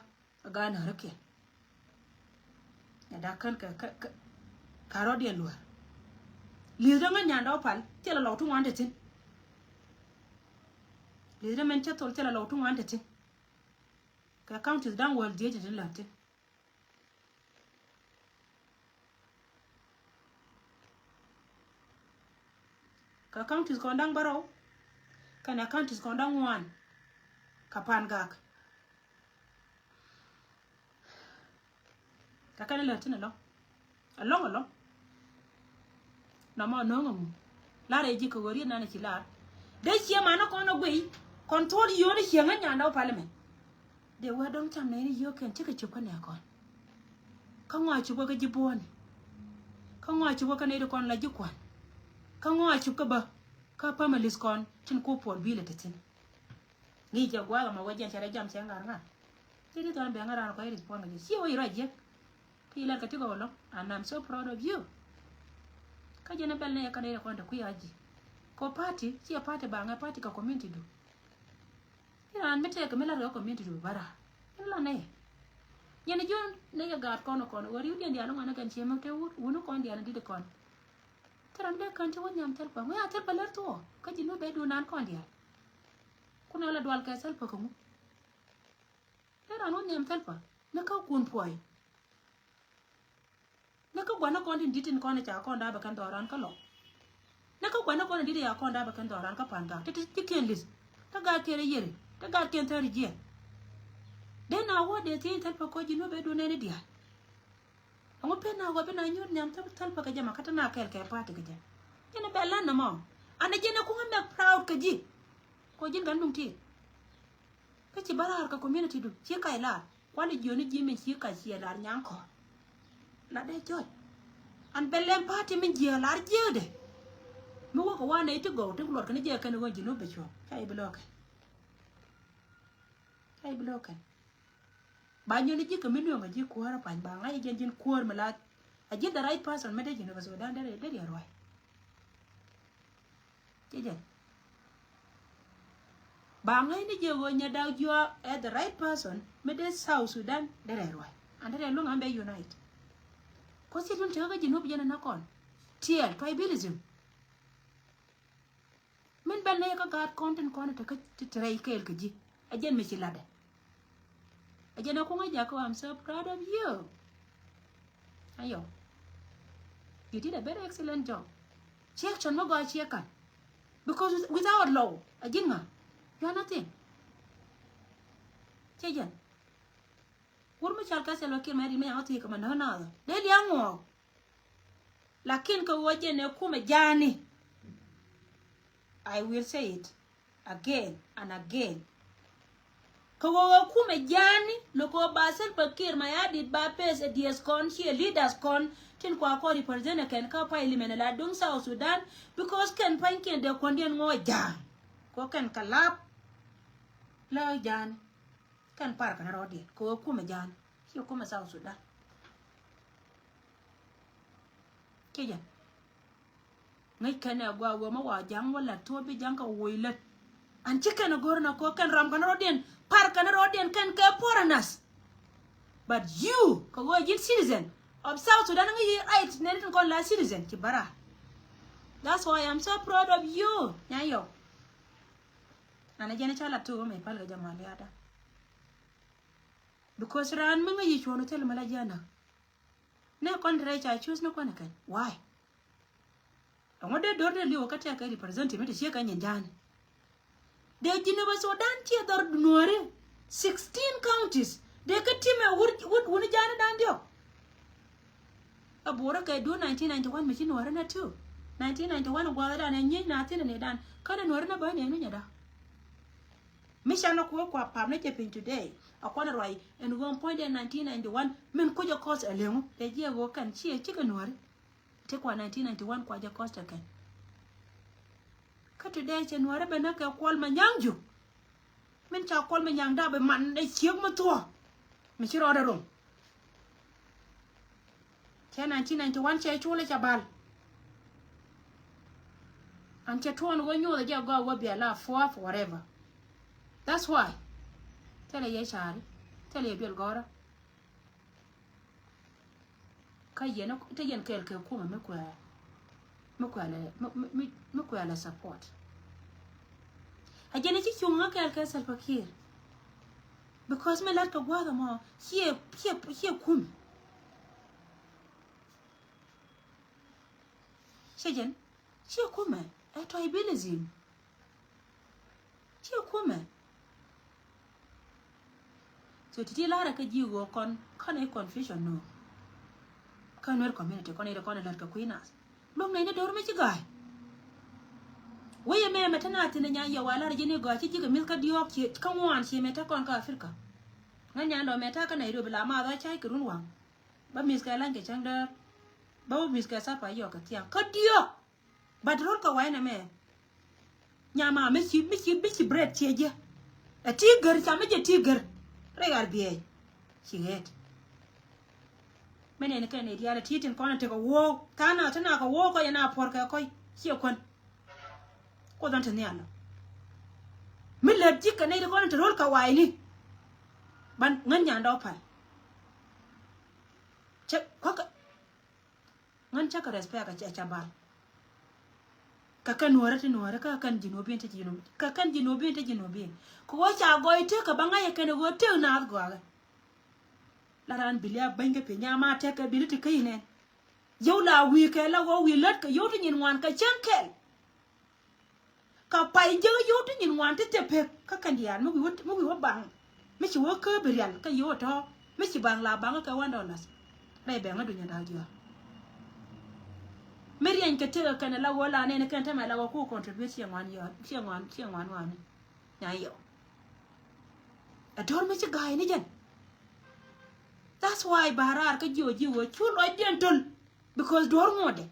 ga na rake ya da kan ka karo de luar li da nga nyanda opal tela lo tu wante tin li da men cha tol tela lo tu wante tin ka count is down world je tin latin ka counties kondang baro kana counties kondang wan kapan gak kakana la tina lo along na ma no ngam la re ji ko wori na ci la de ci ma na ko no gwe control yo ni hianga nya na parliament de wa dong cham ne ni yo ken ci ka ci ko ne ko ka ngwa ci ko ga ji bon ka ngwa ci ko ka ne ko la ji kwan ka ngwa ci ko ba ka pa ma lis kon tin ko por bi le tin ni ja gwa ma wajen chara jam se ngar nga ti don be ngara ko iri pon ngi si o ira je pi la ka ti go lo and I'm so proud of you ka jena bel ne ka ne ko nda ku yaji ko party si party ba nga party ka community do ira an mete ka mela ro community do bara ila ne nyene jon ne ya gat kono wari udi ndi alo ngana kan chema te wono ko ndi ala di de kon taran be kan ti wonyam tel pa mo ya tel pa ler to ka jinu be do nan ko ndi kuna la dwal ka sel pa ko era no nyam tel pa na ka kun poy na ka gwana ko ndi ditin ko na cha ko nda ba kan doran ka lo na ka gwana ko ndi ya ko nda ba kan doran ka panga ti ken lis ta ga kere yere ta ga ken tari je de na wo de ti tel pa ko jinu be do ne ne dia ngo pe na go be na nyur nyam tel pa ka jama kata na kel ke pati ka je ina be lan na mo ana je na ko ngam proud ka ji ko jin gan dum ti ka ci barar ka community du ci kay la wala joni jimi ci ka ci la nyang ko la de joy an belen party min je la jede mi wo ko wane ite go te lor kan je kan go jino be cho kay block ba nyoni ji ka min yo ji ko ara pan ba ngai jin ko ma la a ji the right person me de jino ba so dan de ya roi je ba ngai ni je go nya da jo at the right person me de South Sudan de roi and de long ambe unite ko si dun chaga jino bi na kon tiel tribalism min ben ne ka gat content kon ta ka tray kel ka ji ajen me ci lade ajen ko nga ko I'm so proud of you ayo you did a very excellent job check chon mo go check because without law ajen nga you are nothing chejen wur mo chal ka selo ki ma di me ati ka man na de li ango lakin ko woje ne kuma jani I will say it again and again ko wo kuma jani loko basel pakir ma ya dit ba pes ds kon she leaders kon tin kwa ko represent ken ka pa elimene la dung South Sudan because ken panken de kondien ngo jan ko ken kalap la jan kan par kana rodi ko kuma jan shi kuma South Sudan keja ngai kana gwa wo ma wa jang wala to bi jang ka woilet an chicken gorna ko kan ram kana rodien par kana rodien kan ka foreigners but you ko wo jin citizen of South Sudan ngai right ne tin ko la citizen ki bara that's why I'm so proud of you nyayo ana jene chala to me pal ga jamali ada because ran mo ngi chono tel mala jana ne kon re cha choose no kon kan why ngode dorde li wakati aka representative shi kan yanjani de jine ba Sudan ti dor dunore 16 counties de ka time wuni jani dan dio abora kai do 1991 mi chin wara na tu 1991 gwara da nan yin na tin ne dan kada nore na ba ne nya da mishana ko kwa pamne ke pin today akwana roi en 1.1991 men ko jo cost elemu de je go kan chi ka nore te kwa 1991 kwa ja costa kan ka today January be na ka kwal ma nyangju men cha kwal ma nyang da be man de chiek ma to mi chi ro da rum che 1991 che chule cha bal an che ton go nyu da ja go wa be la forever that's why tele ye chari tele bel gora ka yena te yen kel ke kuma me kwa la support ajene ci chunga kel ke Salva Kiir because me lat ka gwa mo here kum shejen she kuma tribalism chi kuma so titi lara ka jiwo kon kana confusion no kanwer community kon ida kon lar ka kuinas lom ne dor me ci gaay waye me metana tin nya ya wala jini go ci jiga milka diok ci kan wan ci meta kon ka afrika nganya ndo meta ka nairobi la ma da chai kurun wan ba miska lange changda ba miska sa pa yo ka tia ka dio badrol ka wayna me nyama me ci bread ci je a tiger cha me je tiger regar biye ci het mene ne kan ne diala titin kona te ko wo kana tana ka wo ko yana porka koi ci kon ko dan tane ala min la jikka ne ko ta rol ka wayni ban ngan nya ndaw pal ce ko ka ngan cha ka respect ka cha ba ka kan warata nuwara ka kan jinobin ta jinobi ka kan jinobin ta jinobi ko wacha goite ka banga ya kan go te na go aga laran bilia banga pe nyama te ka biliti kayne yow la wi ka la go wi lat ka yow to nyin wan ka chankel ka pai je yow to nyin wan te pe ka kan dian mo wi wa bang me chi wo ka berial ka yow to me chi bang la bang ka $1 rai be ngadu nya da jo Merian ka tega kana la wala ne kan ta mala ko contribute wan yo wan nya yo ador me ci gaay ni jen that's why barar ka joji wo chulo dental because dor ngode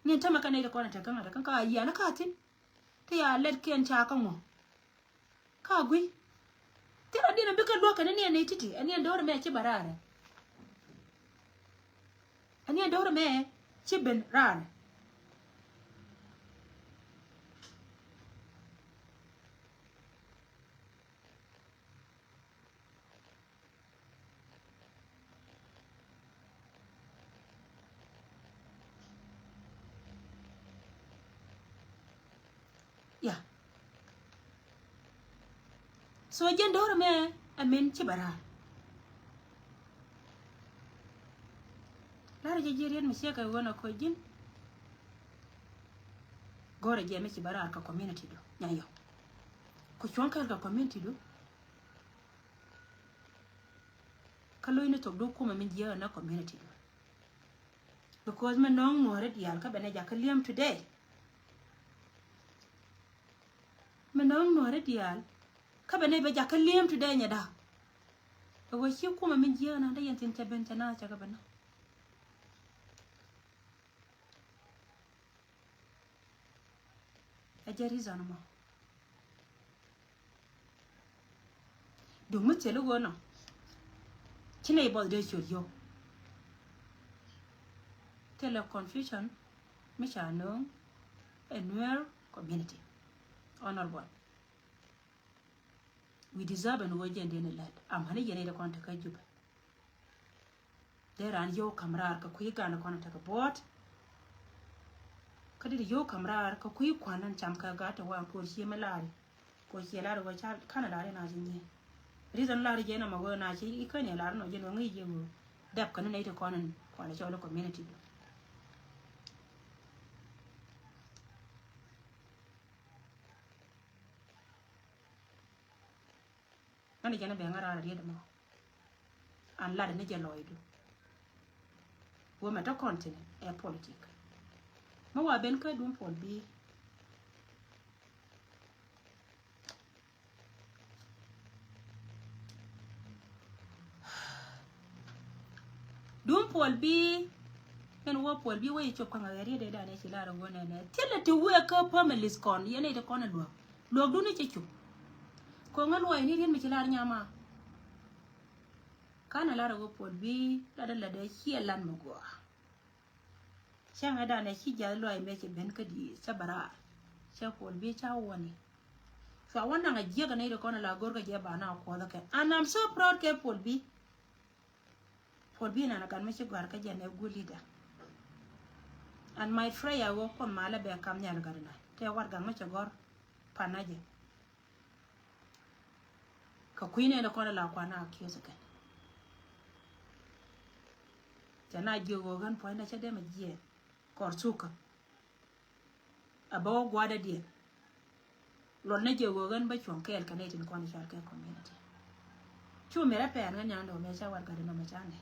ni ta makana ida kona ta kan ka ya na katin ta ya let ken ta kan mo ka gui tira dina bika doka ne titi ani dor me ci barara ani dor me Chiben ran. Yeah. So again, door me, I mean chibara. Lara jirian misiaka wana ko jin gore je me ci bara ka community do nyayo ko chonka ka community do kalo ina to do kuma min jiya na community do because me non more dial ka bene jakaliam today me non more dial ka bene be jakaliam today nyada to wo shi kuma min jiya na da yantin tabenta na ta ga bana ajari zanuma do mutelo gona kina ibol de yo tele confusion michano annual community honorable we deserve an wajen de lad am hani yene da konta ka juba there an yo kamrar ka kuyi gana konta ka bot kadi yo kamrar ka kuyi kwanan cham ka gata wa por shi malari ko shi laro go cha kana lare na jinni reason lare je na mago na shi ikane laro no je no ngi je go dab kana ne to konan kwana cho community ani jana be ngara re de mo an la de ne je loido wo meta continent e politique mo wa ben ka dum pol bi dum pol bi en wo pol bi wo chop ka ngari de da ne ci la ro ne ne tele te wo ka families kon yene de kon lo du ne ci chu ko ngal way ni ren mi ci la nyama kana la ro pol bi da la de ci lan mo go shanga da ne ci ja lo ay me ci ben ka di sabara cha pol bi cha woni so wannan ga je ga ne de kon la gorga je ba na ko da ke and I'm so proud ke pol bi na kan me ci gwar ka je ne gulida and my prayer wo ko mala be kam nyal garna te war ga ma ci gor panaje ka kuine da kon la kwana akiyo ke jana jogo gan point na chade ma je kor suka abo gwada dia lon na je go gan ba chon kel kan tin kon chal ke community chu mera pe an nya ndo me cha war ga no me cha ne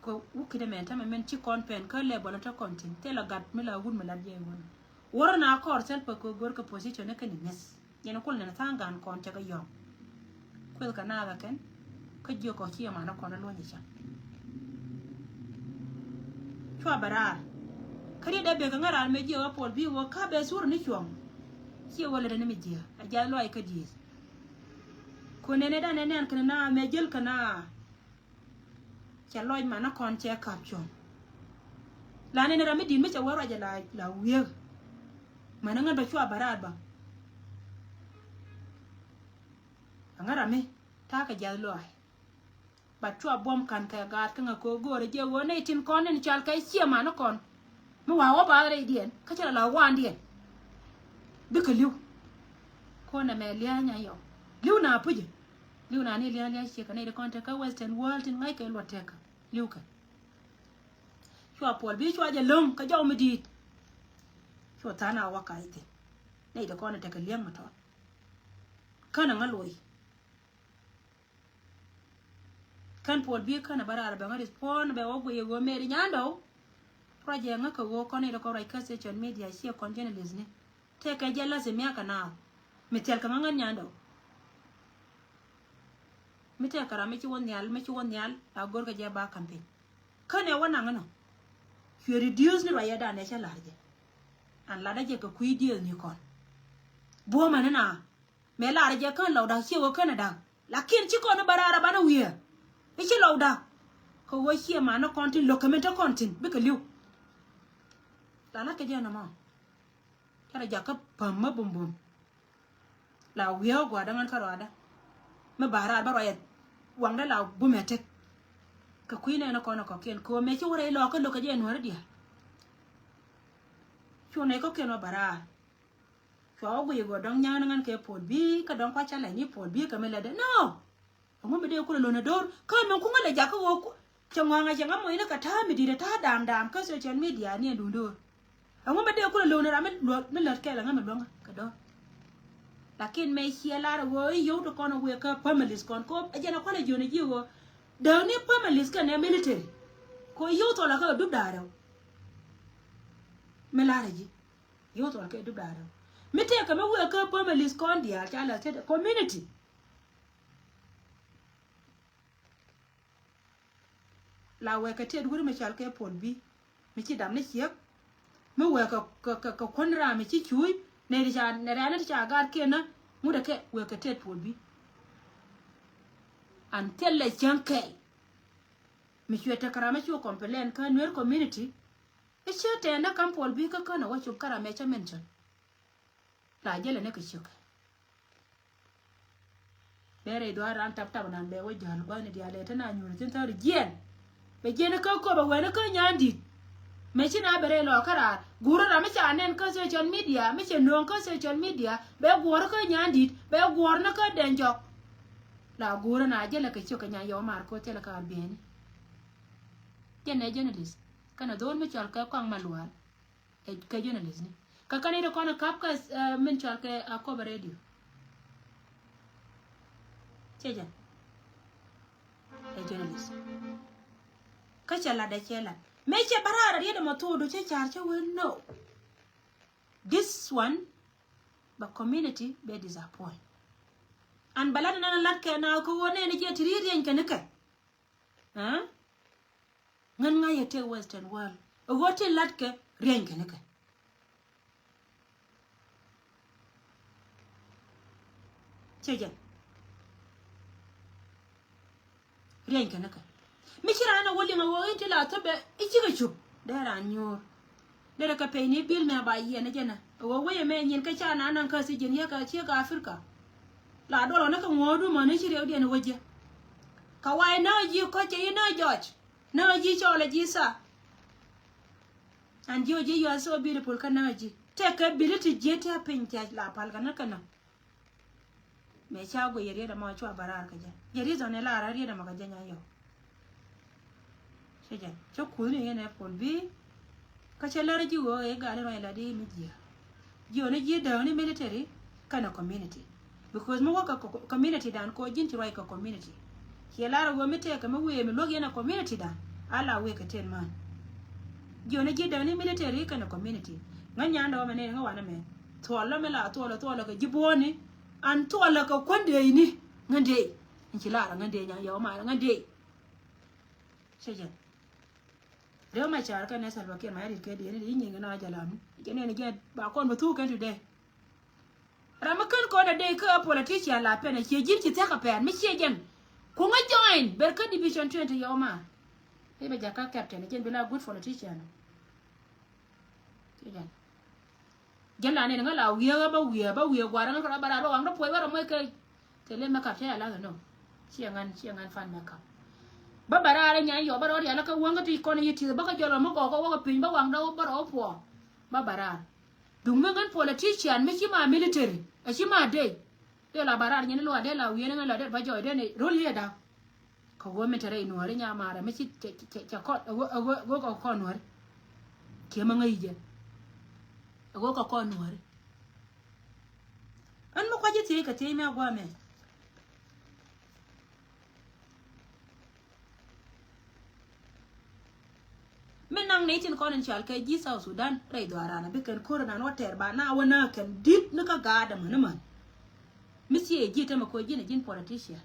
ko ukide men ta men chi kon pen ka le bona ta kon tin te la gat mi la gun me la je gon wora na kor sel pa ko gor ka position ne kan nes yena kul na tangan kon ta ga yom kwel kana ga ken ka jo ko chi ma na kon lo ni cha chwa barar kari da be ga ngara me je wa pol bi wo ka be sur ni chwom chi wala ne me je a ja lo ai ka di ko ne da ne ne kan na me jel kana cha loy mana kon che kap chon la ne ra me din me cha wara ja la wier mana ngado chwa barar ba angara me ta ka ja loy ba chwa bom kan ka ga ka ko gore je wo ne tin kon ne chal kai chia mana kon mu wa wa ba re dien ka cha la wan dien bi ka liu ko na me lia nya yo liu na puje liu na ne lia che ka ne de kon ta ka western world tin ngai ka lo te ka liu ka chwa pol bi chwa je long ka jaw mi dit chwa ta na wa ka ite ne de kon ta ka liam ma to kana ngaloi kan pol bi kana barara ba ngari pon be wo go yego meri nyando proje ngaka go kon ne ko rai ka social media she kon journalist ne te ka jella se mi aka na mi tel ka ngan nyando mi te kara mi ci won yal a gor ga je ba campaign kane wana ngano you reduce ni raya da ne cha larje an la da je ka kui deal ni kon bo manana me larje kan law da ci wo kana da lakin ci ko no barara bana wiya e ci law da ko wo ci ma na kontin lokamenta kontin bi ka liu la na ka je na ma kara jaka pamma bum bum la wiya gwa da man karo ada me bara ba roya wangda la bumete ka kuine na kono ko ken ko me ci wore lo ka lo ka je no dia chu ne ko ken bara cho go yego dong nya ngan ke pol bi ka dong kwa chala ni pol bi ka me la de no mo be de ko lo na dor ka me ku ngale jaka wo changwa nga changa mo ina ka ta mi dire ta dam ka social media ni ndundo mo be de ko lo na me lo ke la ngam donga ka do lakin me hiela wo yo to kono we ka families kon ko ajena kono joni jiwo da ni families ka ne military ko yo to la ka du daro me la ji yo to la ka du daro me te ka me we ka families kon dia cha la te community la we ka te du me chal ke pol bi me ci dam ne chiek me we ka kon ra me ci chui ne ri cha ne ra ne cha gar ke na mu da ke we ka tet pol bi an telle janke mi chweta karama chu complain ka nwer community e chete na kam pol bi ka kana wa chu karama cha mention la jele ne ka chuka bere do ran tap tap nan be wo jal ba ne dia le ta na nyur tin tar gien be gien ka ko ba we na ka nyandi me china bere lo kara guru ra me chanen ka social media me chenon ka social media be gor ka nyandi be gor na ka denjo la guru na jele ka chuka nya yo mar ko tele ka beni jene journalist kana don me chal ka kwang malwal e ka journalist ni ka kanire kono kap ka men chal ka ko radio cheja e journalist ka chala da chela me che barara riede motudu che charcha we no this one ba community be disappoint an balada nan lakke na ko wone ni je tirien kenaka ha ngan nga yete western world o wote latke rien kenaka cheja rien kenaka michira na woli ma wo inte la tabe ichiga chup dara nyor dara ka pe ni bil me ba yi na jena wo wo ye me nyin ka cha na nan ka si jin ya ka che ka afrika la do na ka ngodu ma ne chire odi na waje ka wai na ji ko che na george na ji chola ji sa and you are so beautiful kana ji take ability je ta pinta la pal kana kana me cha go yere da ma chwa barar ka ja yere zo ne la ra ri da ma ka janya yo seja cho kuni yene pol bi ka chalare ji wo e ga le la de mi ji jo ne ji da ni military kana community because mo ka community dan ko jin ti roi ka community ke lara go mite ka mo we mi logi na community dan ala we ka ten man jo ne ji da ni military kana community nganya ndo me ne ngawana me tola me la tola ka jiboni an tola ka kwande ni ngande inki lara ngande nya yo ma ngande sejen Reo ma char ka ne salva ke ma ri ke de ni nyinga na jalamu ke ne ge ba kon tu kan today ramakan ko da dai ka politician la pena ke jirki ta ka pen mi ke gen ku nga join berka division 20 yoma be be jaka captain gen bila good politician sejen gela ne nga la wiya ba wiya gwara nga bara ro wanga poi bara mo ke tele ma ka ta la no chiangan fan ma ka ba barare nya yo baro ya la ka wanga ti ko ni ti ba ka jolo mo ko wa pin ba wang da baro po ba barar dung ngan politician me chi ma military a chi ma de la barar nya lo de la wi ne la de ba joy de ne rol ye da ko go me tere no re nya mara me chi ko go ko no re ke ma ngai je go ko no re an mo ko je ti ka ti me gwa me menang ne tin konen chal ke ji South Sudan rai dwara na biken korona no ter ba na wana kan dip na ka ga da man misi e ji ta ma ko jin politician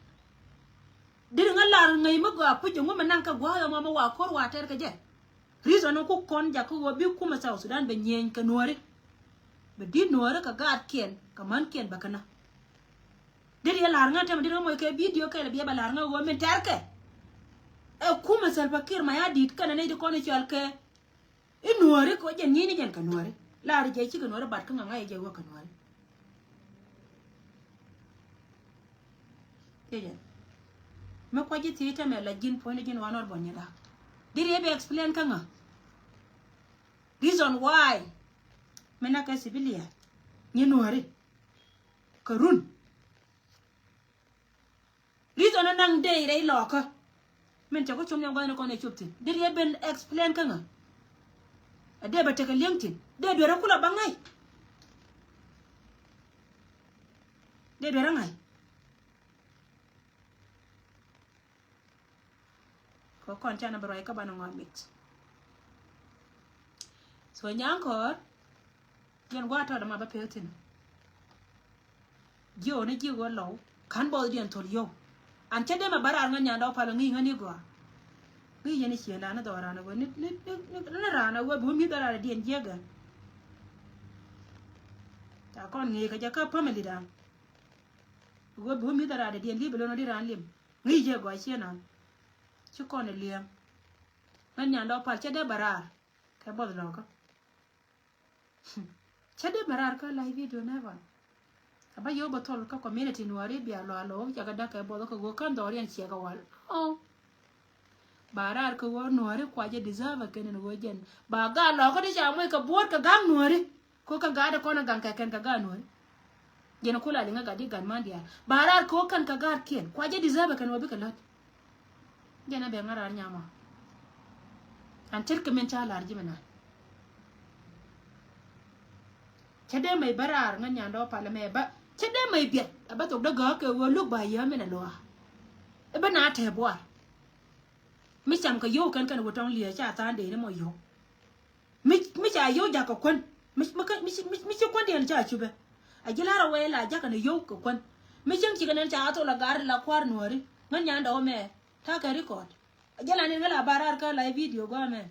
dir ngalar ngai ma ga pu jungu menang ka gwa ya ma wa kor wa ter ka je reason ko kon ja ko bi kuma South Sudan be nyen ka nore be di nore ka ga ken ka man ken ba kana dir ya lar ngata ma dir mo ke video ka le bi ba lar nga wo men ter ke kuma Salva Kiir ma ya dit kana ne ko ne chal ke inuore ko jen ni jen kanore la ri je chi kanore bat ka nga je wo kanore tejen me ko ji ti ta me la jin point jin wanor bon yada diri be explain ka nga reason why mena ka sibilia ni nuore karun reason nang de re lo ka men ta ko chum nyam gane ko ne chuptin dir ye ben explain kanga ade ba ta kalyamtin de do ra kula bangai de do rangai ko kon ta na baro ka bana ngomit so nyanko yen gwa ta da ma ba peltin jo ne ji go lo kan bo dien tol yo an chede ma bara nga nyanda opalo ngi ngani go ngi yeni chiela na dora na go ni rana go bu mi dora dien jega ta kon ngi ka jaka family da go bu mi dora dien libelo no di ran lim ngi je go chiena chi kon liam nga nyanda opal chede bara ka bod lo ka chede bara ka live video never aba yo botol ka community nuari bia lo jaga da ka bodo ko kan dorian chiega wal barar ko nuari kwa je deserve ken no jen ba ga lo ko de ja mo ka bot ka gang nuari ko ka ga da ko na gang ka ken ka ga nuari jen ko la linga ga di gan mandia barar ko kan ka ga ken kwa je deserve ken obi ka lot jen be ngara nyama an tirke men cha larji mena chede mai barar nga nyando pala me ba chede mai biet aba to daga ke wo lu ba ya me na lo e ba na te bo mi cham ka yo kan wo tong lie cha ta de ne mo yo mi cha yo ja ka kon mi chi kon de cha chu be a gila ra we la ja ka ne yo ka kon mi cham chi kan cha to la gar la kwar nori nga nyando me ta ka record a gila ne la barar ka live video go me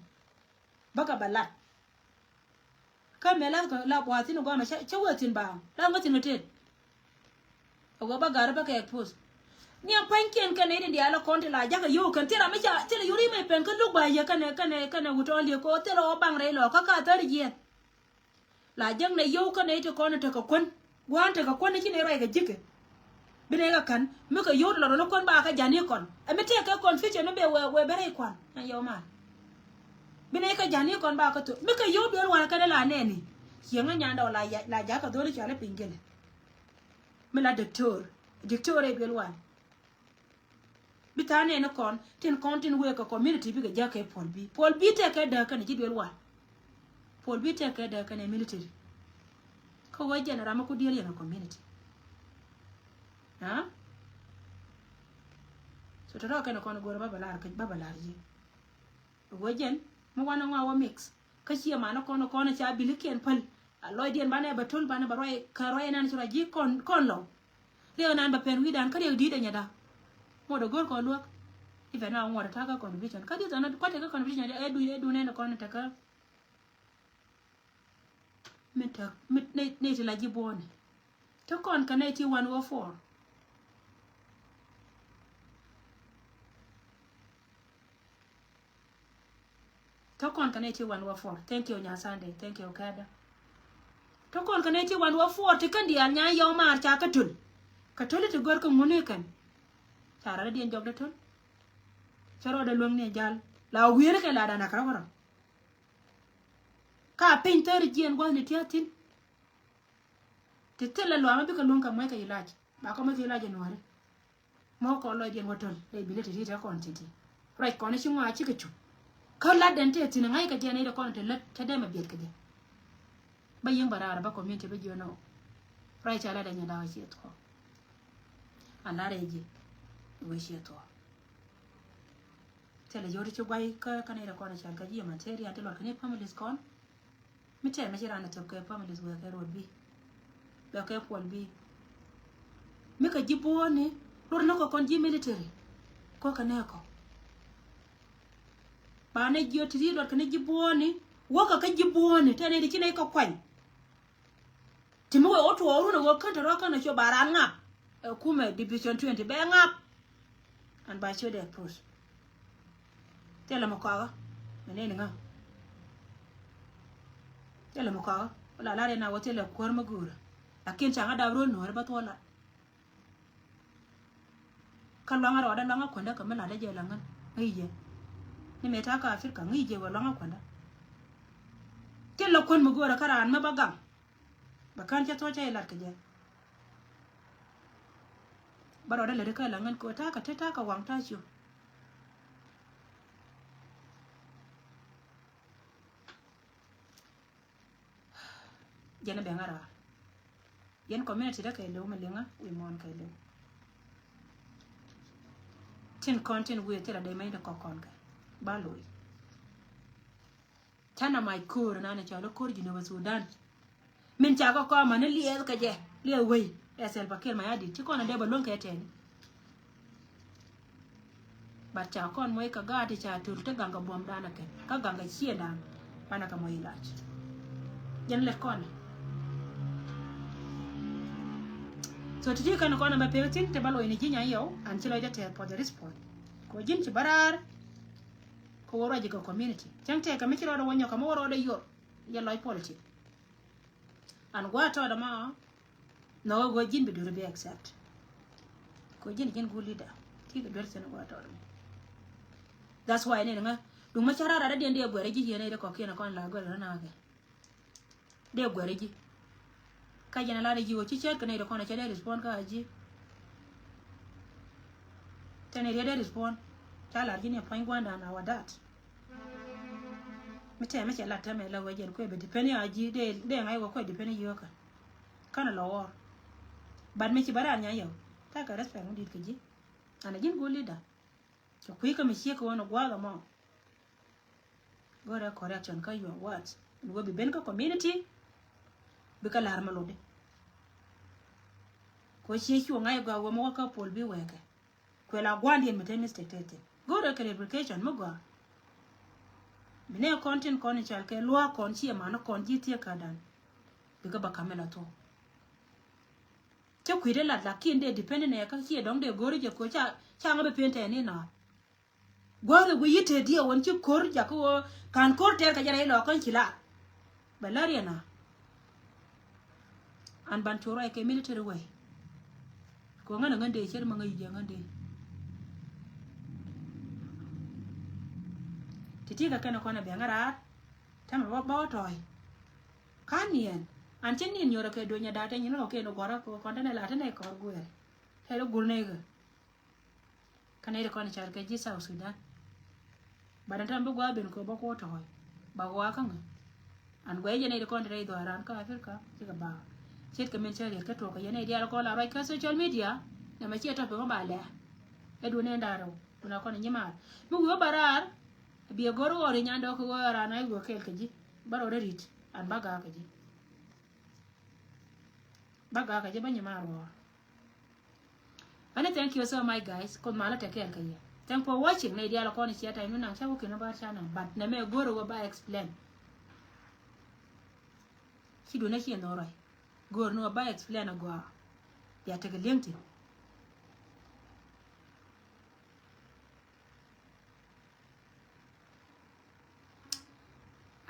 baka balat ka mela ko la bwati no goma che watin ba la ngatin notet ogo ba gar ba ka post ni panken kan ne dia la konti la jaga yo kan tira me ja tira yuri me pen kan lu ba ya kan wuto le ko tira o bang re lo ka tar je la jang ne yo kan ne to kon to ka kon gwan to ka kon ni rai ga jike bine ga kan me ka yo lo kon ba ka jani kon e me te ka kon fiche no be we bere kon na yo ma bine ka jani kon ba ka to me ka yo do wa ka la ne ni yenga nyanda la ja ka dole chale pingele me la doctor e belwan bitane no kon tin we ka community bi ga ja ka pol bi te ka da ka ni belwan Paul bi te ka da kana military ko wajen rama ku deal yana community ha so to ka na kono gor babalar ji wajen mu wana wa mix ka shi ma na kono cha biliken pal loidien bana batul bana baroy ka roy nan sura ji kon lo le nan ba pen wi dan ka de di da nyada mo do gor ko luok ife na ngora ta ka conviction ka di na ko te ka conviction edu ne na kono ta ka mit ne ti la ji bone to kon ka ne ti 104 to kon ka ne ti 104 thank you nya Sunday thank you kada to kon ka ne ti 104 ti kan dia nya yo mar cha ka tul ti gor ko ngune kan tara dien jog da tul charo da long ne jal la wiere ka la da na kara wara ka painter jien go ni tiatin titela lo ama bi ka long ka mai ka ilaji ba ko mai ka ilaji no re mo ko lo jien wotol e bi le ti ta kon titi right ko ne shi ngwa chi ka chu ka la den te tin ngai ka jien ida kon te la ta de ma bi ka de ba yin bara ba community ba jono right ala da nya da shi to ala reji we shi to tele yori ci gwai ka ne da kon cha ka ji material te lo ka ne families kon mi te me jira na to ka families we ka road bi ba ka pol bi mi ka ji bone lor na ko kon ji military ko ka ne ko ba ne ji otiri do ka ne ji bone wo ka ji bone te ne di kine ko kwan timi we oto oru na wo kan to ro kan cho bara nga kuma division 20 be nga an ba cho de push tela mo ka ne nga tela mo ka la la na wote le kor magura akin changa da ro no ba to la kan lo nga ro da lo nga kwanda ka mala da je la nga ai je ni me ta ka Afrika ngi je wa lo nga kwanda tela kon magura karan ma bagam bakan cha to cha ila ka je baro da le ka la ngan ko ta ka wang ta chu jana bengara yen community da kai lew malinga we mon kai lew tin content we tela de mai da kokon ka baloi tana mai kur na na chalo kur jino Sudan min cha ko ma ne liel ka je le we esel bakel ma yadi ti kona de balon ka ten ba cha kon moy ka gadi cha tur te ganga bom dana ke ka ganga chienda pana ka moy lach yen le kon so tiji kana kona ba petin te balo ini jinya yo an chilo ja te for the respond ko jin ci barar ko woro ji ko community jang te ka mi chilo do wonyo ka mo woro de yo ya loy politic an wato da ma no go jin be do be accept ko jin go leader ti ga der sen wato that's why ne nga du ma charara da de gwere ji ne de ko kena kon la gwere na ga de gwere ji ka jana la de ji wo ci chet ka ne de kon cha de respond ka ji tene de respond ta la ji ne point gwanda na wadat mete me la ta me la wajen ko be depend ya ji de ngai wo ko depend yo ka kana lo wor bad me ci baran nya yo ta ka respect mu dit ka ji ana jin go leader to kuyi ka mi shi ka wona gwa ga mo gora correction ka yo what ngo bi ben ka community bi ka lar malode ko shi shi ngai ga wo mo ka pol bi weke ko la gwandi en mete mistake tete gora clarification mo gwa mine content kon chal ke lwa kon chi ma no kon ji tie ka dan bi ka ba kamela to te kuire la kin de depend ne ka chi dong de gori je ko cha ngabe pente ni na gore gu yite dia won ci kor ja ko kan kor ter ka jara lo kan kila balaria na an ban choro ke military way ko ngana ngande cher ma ngai je ngande titi ka kana kona be ngara tam ba toy kanien an chen ni nyoro ke do nya data ni no ke no gora ko konta ne la tane ko guer hero gulne ga kana ire kona char ke ji South Sudan badan tan bu gwa ben ko ba ko toy ba wa kan an gwe jene de kon re do ran ka Africa ti ka ba chet ka men chere ka to ka yene dia ko la rai ka social media na ma chet to pe ba le e du ne ndaro na ko ni ma bu yo barar bi goro ore nyando ko ora na go kel ka ji baro rit an baga ka ji ba nyama ro and thank you so much guys kon mala take care ka ye thank for watching na dia la ko ni chet ai na cha ko no ba cha na but na me goro go ba explain ki do na ki no rai gor no ba explain go ya take lenti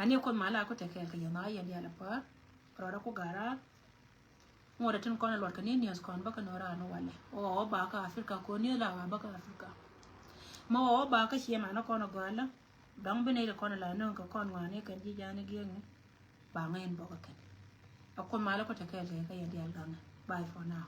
ani kon mala ko take ka ya na ya dia la pa ro ko gara mo da tin kon lor ka ni nias kon ba ka no ra no wale o ba ka Africa ko ni la ba ka Africa mo o ba ka shi ma na kon go ala dang be ne kon la no ka kon wa ne ka ji ja ne gi ne ba ngain ba ka akon mala ko take ka ya dia la bye for now